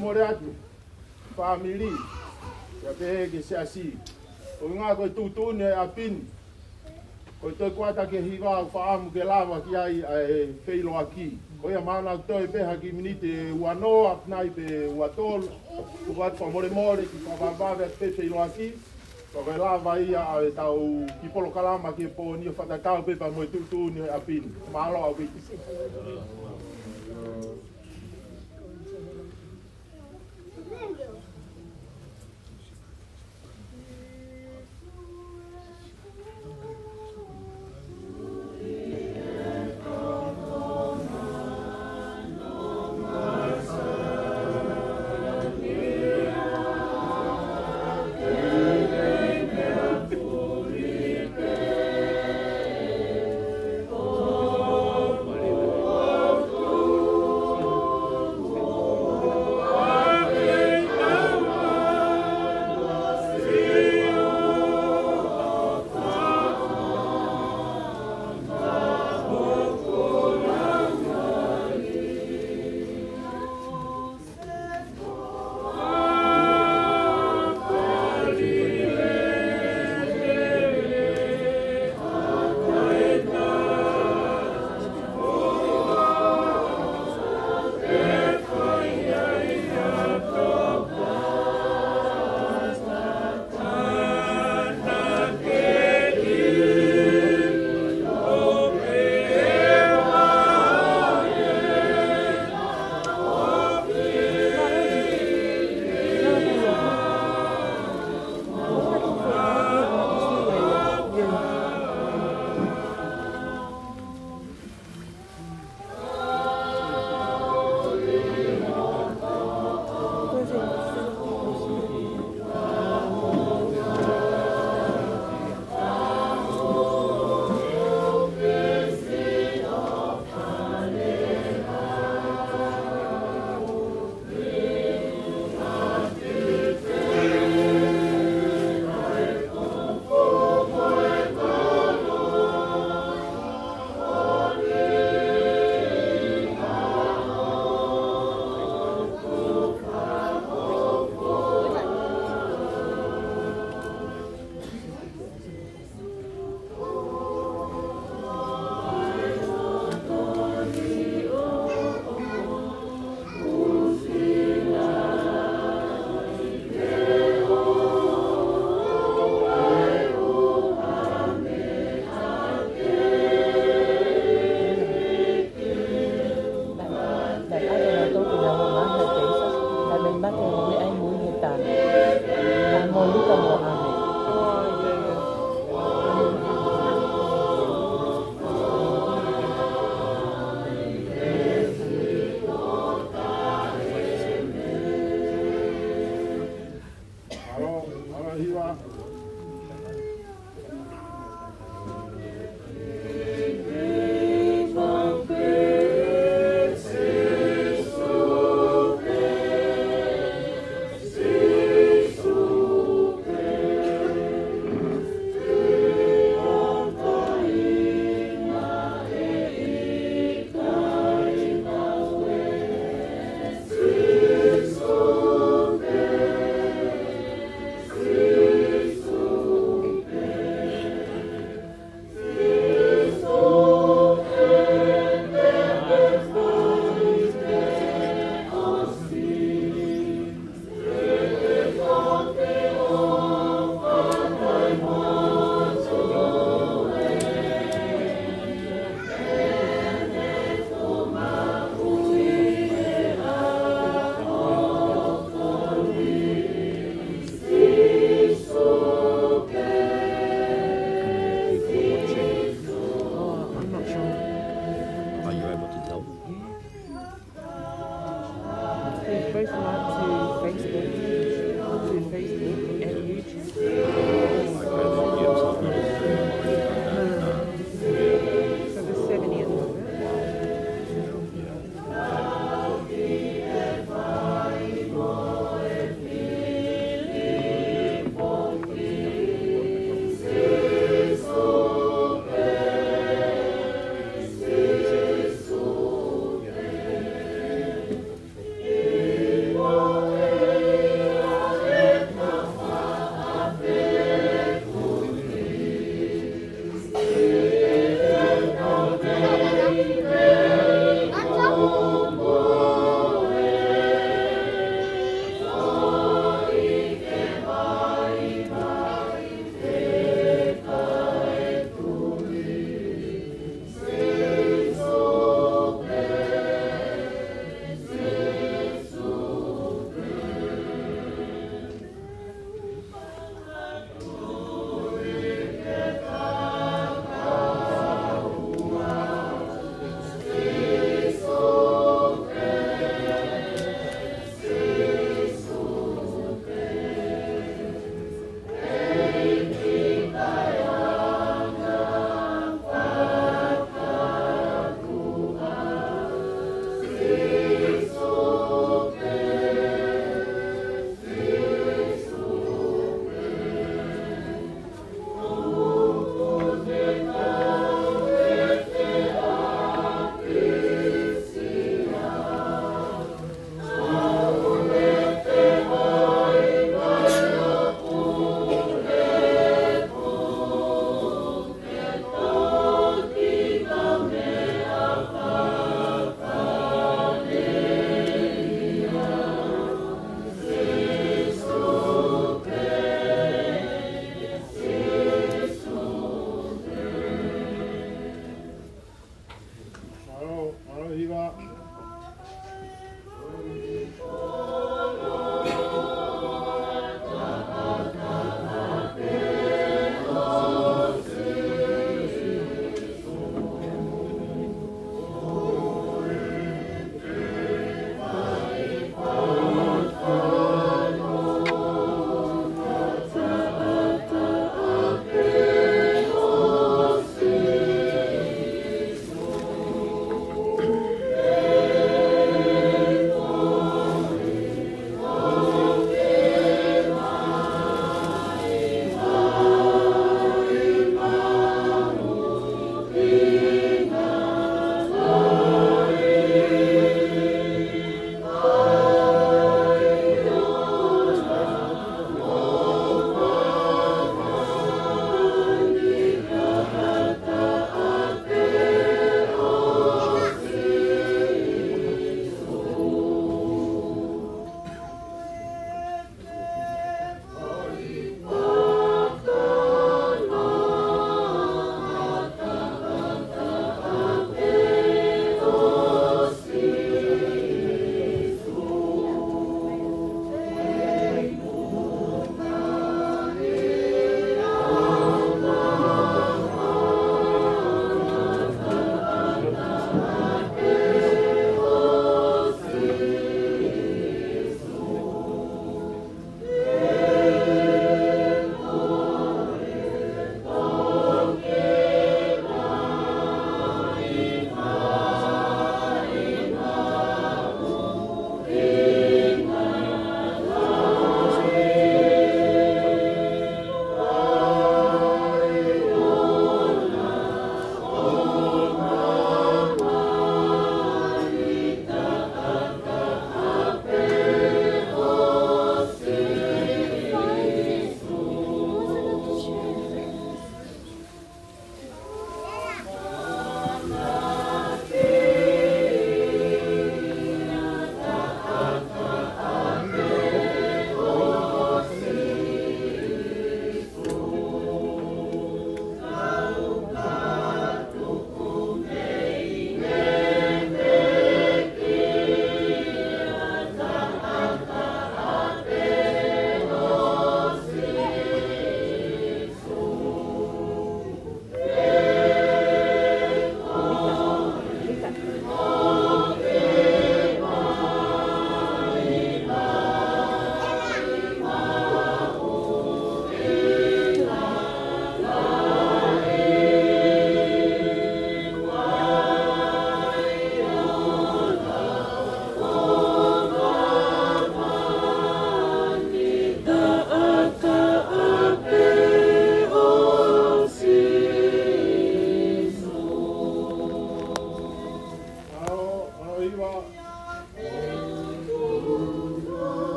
more atu. Family. Ya pege se asi. O ngā koe tūtūne a pini. Koe toi kuata ke hiwa o whaamu ke lawa ki ai e wheilo aki. Koe a mana toi peha ki minite ua noa apnai pe ua tolu. Kuat wha more more ki whawawave at pe wheilo aki. Koe lawa ia e tau ki polo kalama ki po ni o whatakau pepa mo tūtūne a pini. Malo au piti. Oh Alo hiva.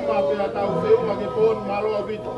ma pe atau feu ma ke pon malo abito.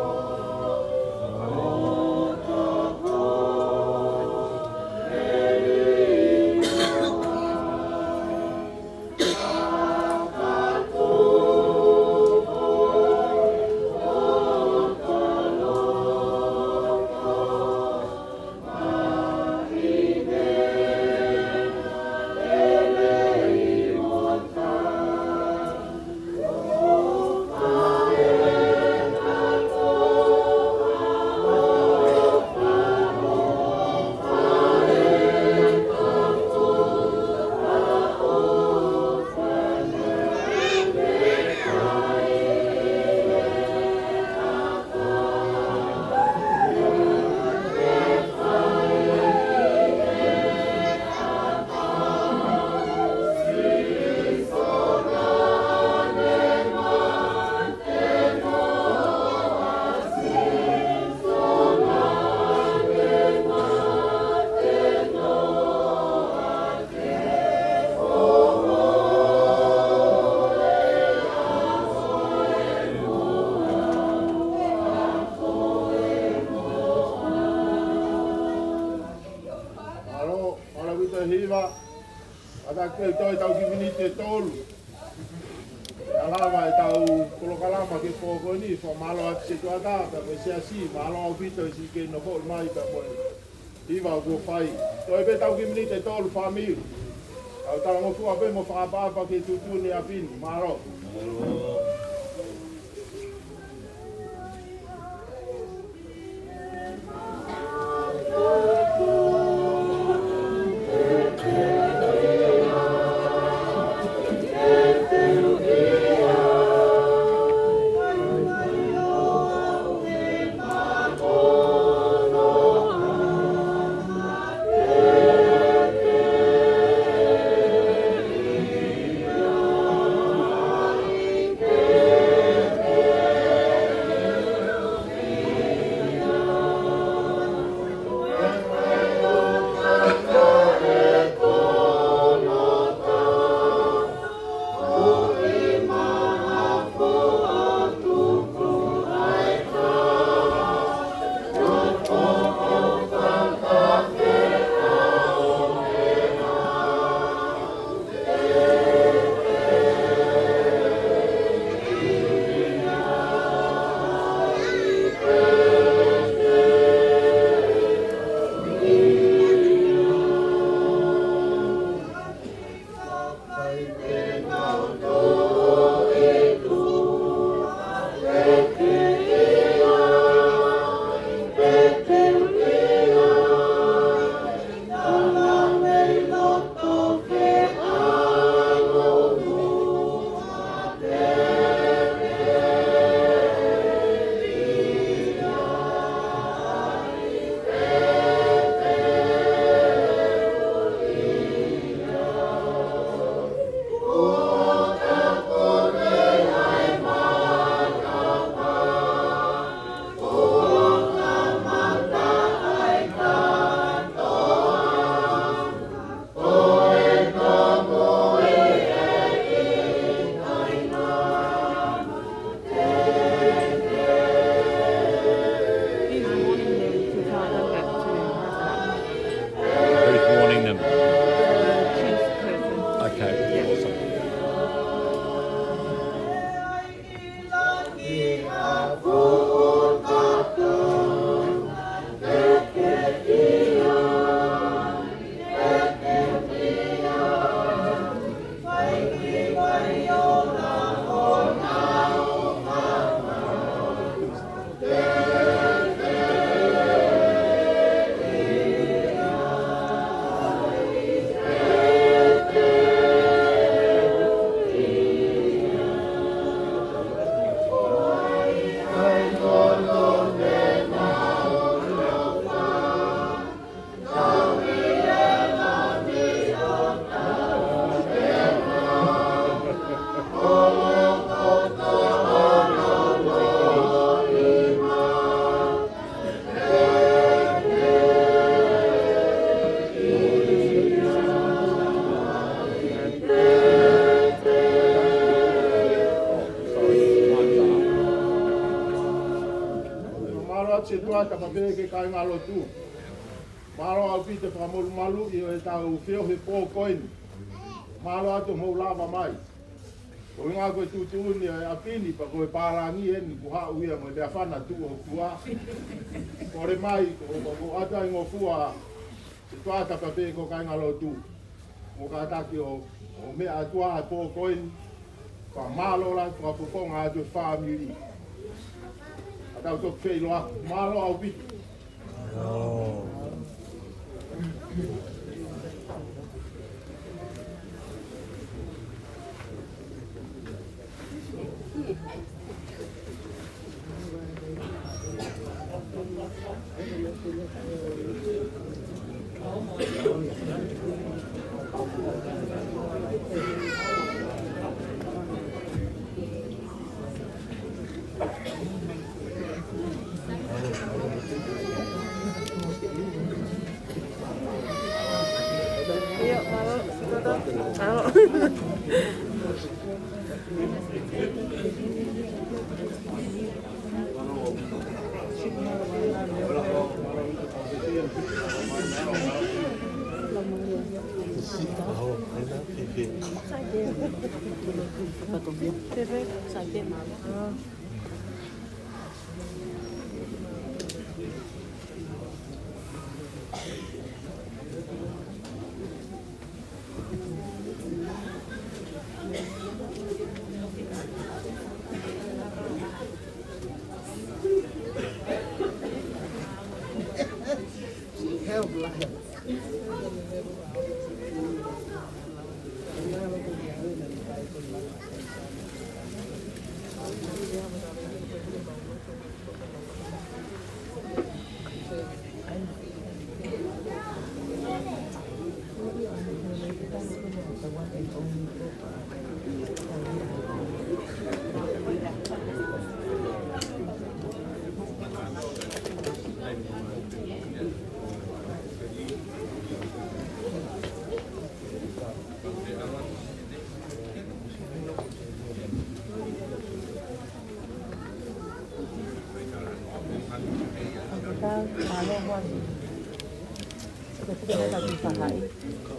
hiva ada ke toi tau ki vini te tolu alava e tau kolokalama ke fokoni fo malo at se tua ta pe se asi malo vito si ke no hol mai pa mo hiva go fai toi pe tau ki vini te tolu famil au tau mo fu ape mo fa pa ke tutu ni apin malo se tua ta pape ke kai ngalo tu. Malo au pite pa molu malu i o tau feo he po koin. Malo atu mo lava mai. O ngā koe tūtūni a pini pa koe pārangi e ni kuha uia mo lea whana tu o kua. Kore mai o ata ingo fua se tua ta pape ko kai ngalo tu. Mo ka taki o mea atua a po koin. Ka malo la kua puponga atu whamiri. Atau tok kei loa malo au pite. Iya, kalau kalau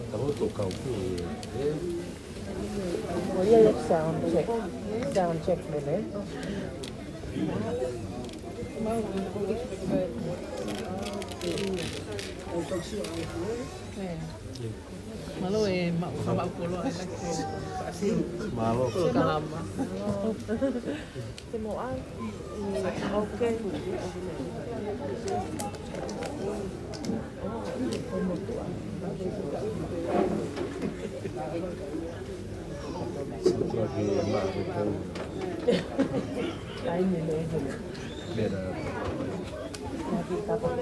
Kamu tu kau tu. boleh lihat sound check boleh. Malu mak bawa pulau asin. Malu. Kalama. Semua okey. Lagi mak tu. Lain ni. Beda. Lagi kapal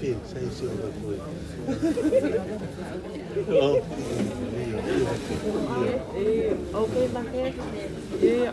Saya suruh kau. Okey, pakai. Iya.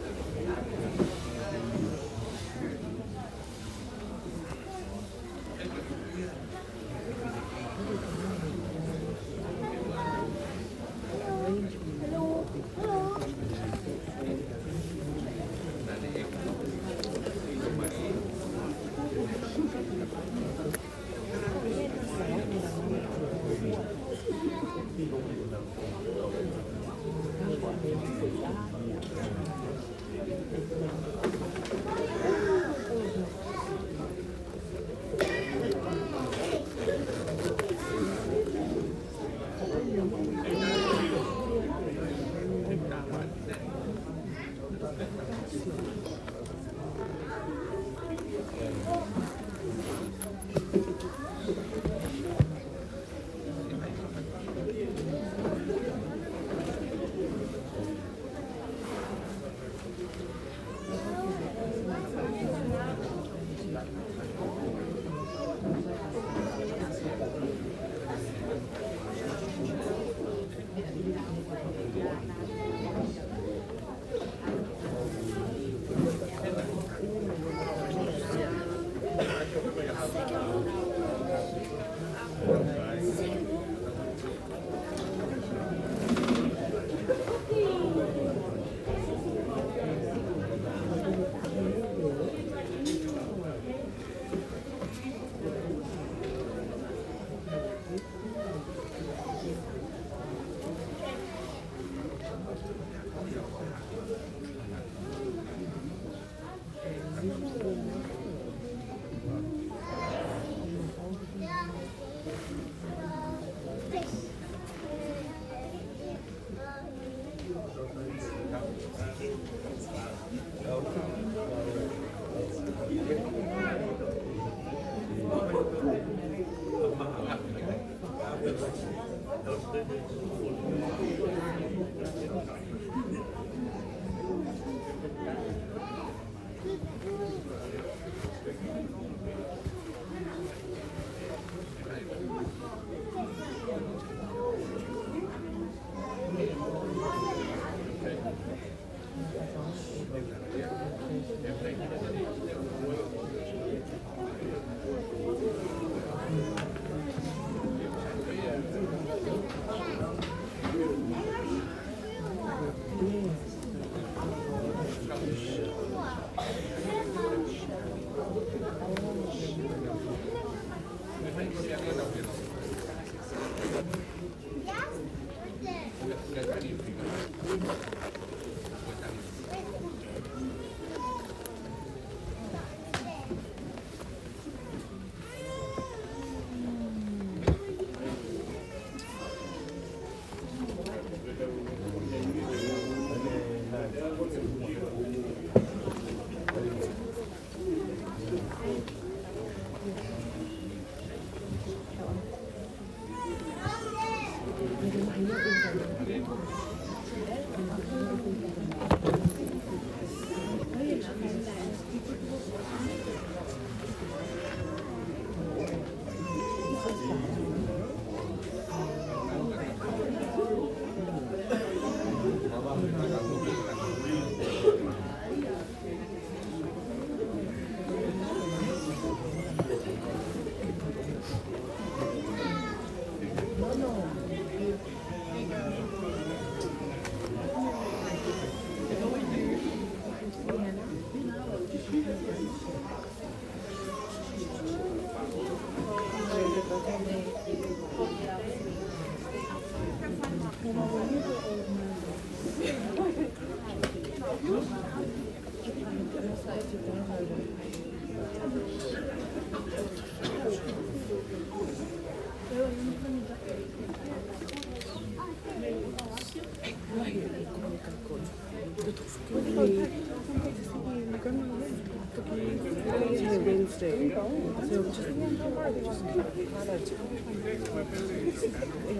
Wednesday. So just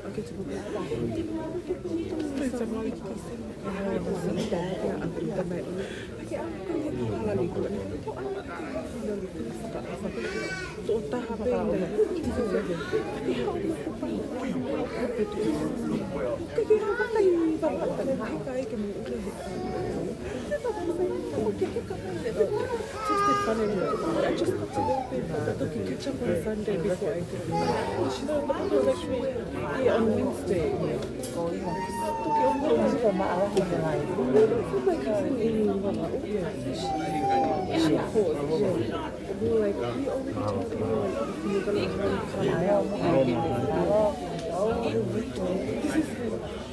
I get to go back. I just got to work with her. I took a catch up on Sunday before I did. She said, I was actually here on Wednesday. Oh my cousin Amy, yeah. She called. We were like, we already told everyone if you're going to come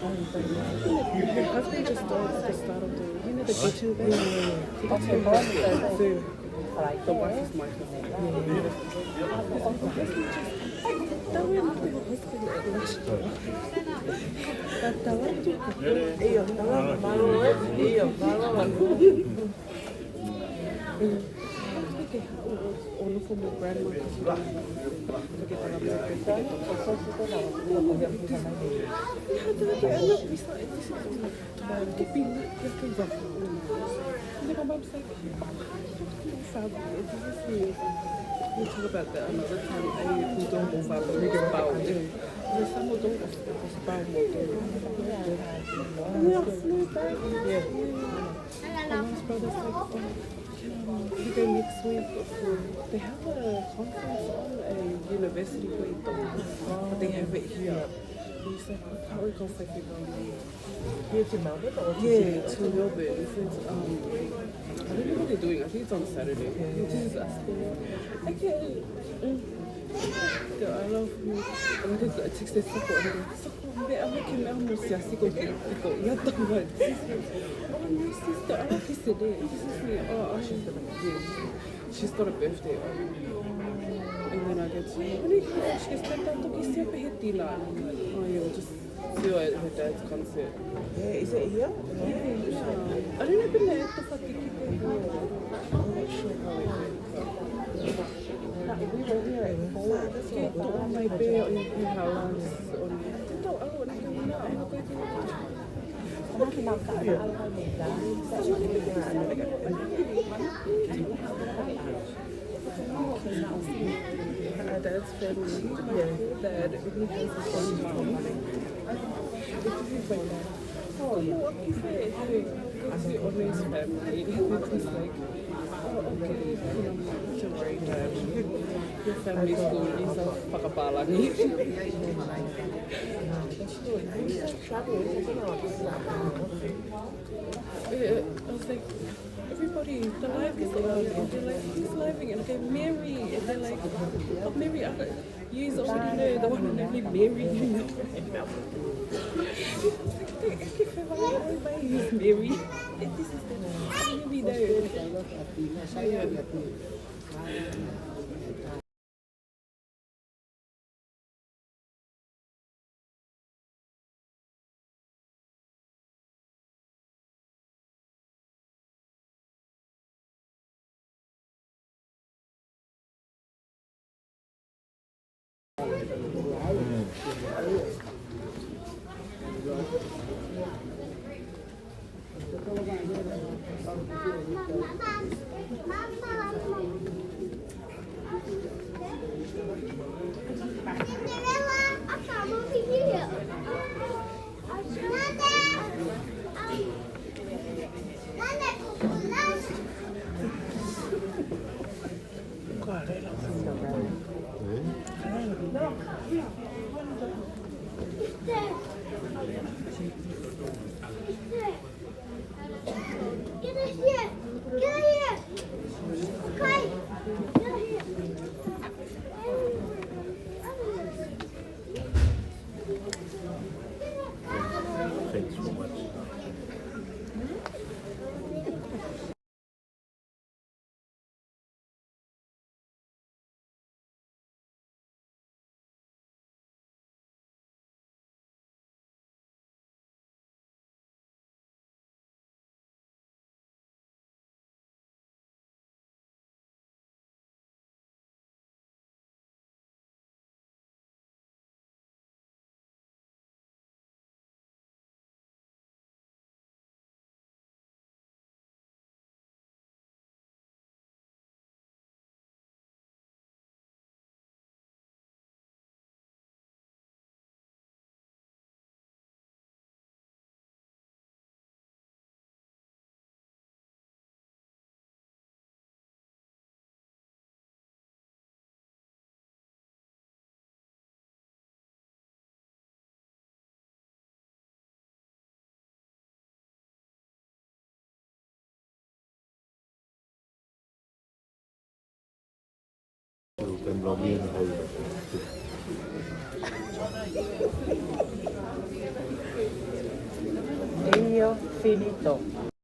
her husband just started at the start of the kitchen thing. So the wife is my husband. Ono como grandma we'll talk about that another time. I don't move up, we get about it. There's some who don't about yeah. And his brother's like, you go next week. They have a conference on a university week, but they have it here. He's like, I can't recall if everybody. Here to Melbourne or to Melbourne. I don't know what they're doing. I think it's on Saturday. This is us. Okay. I love you. And I think I texted Sako and I go, Sako, I'm making Elmo Siasiko. Oh, my sister, I like this today. This is me. Oh, she's got a birthday. And then I get to she gets stepped out to kiss your Pehetina. Oh, yeah, we'll just see her at her dad's concert. Yeah, is it here? Yeah. I don't know if it's the fucking people. I'm not sure how it went. We were here at 4. Okay, on my bed on your house. Don't, I don't want to go now. I'm not going my dad's family, dad, he has his own mom. Oh, what he said, go to your honest family. It's like, oh, okay, don't worry, Dad. Your family's cool, he's a pakapalangi. I was like, everybody, the live is on, and they're like, who's living? And I go, Mary, and they're like, oh, Mary, you already know the one and only Mary, you know. Everybody is Mary. This is the Mary there. Get here! Get here! Thanks so much. Tem lominho no rosto. Io finito.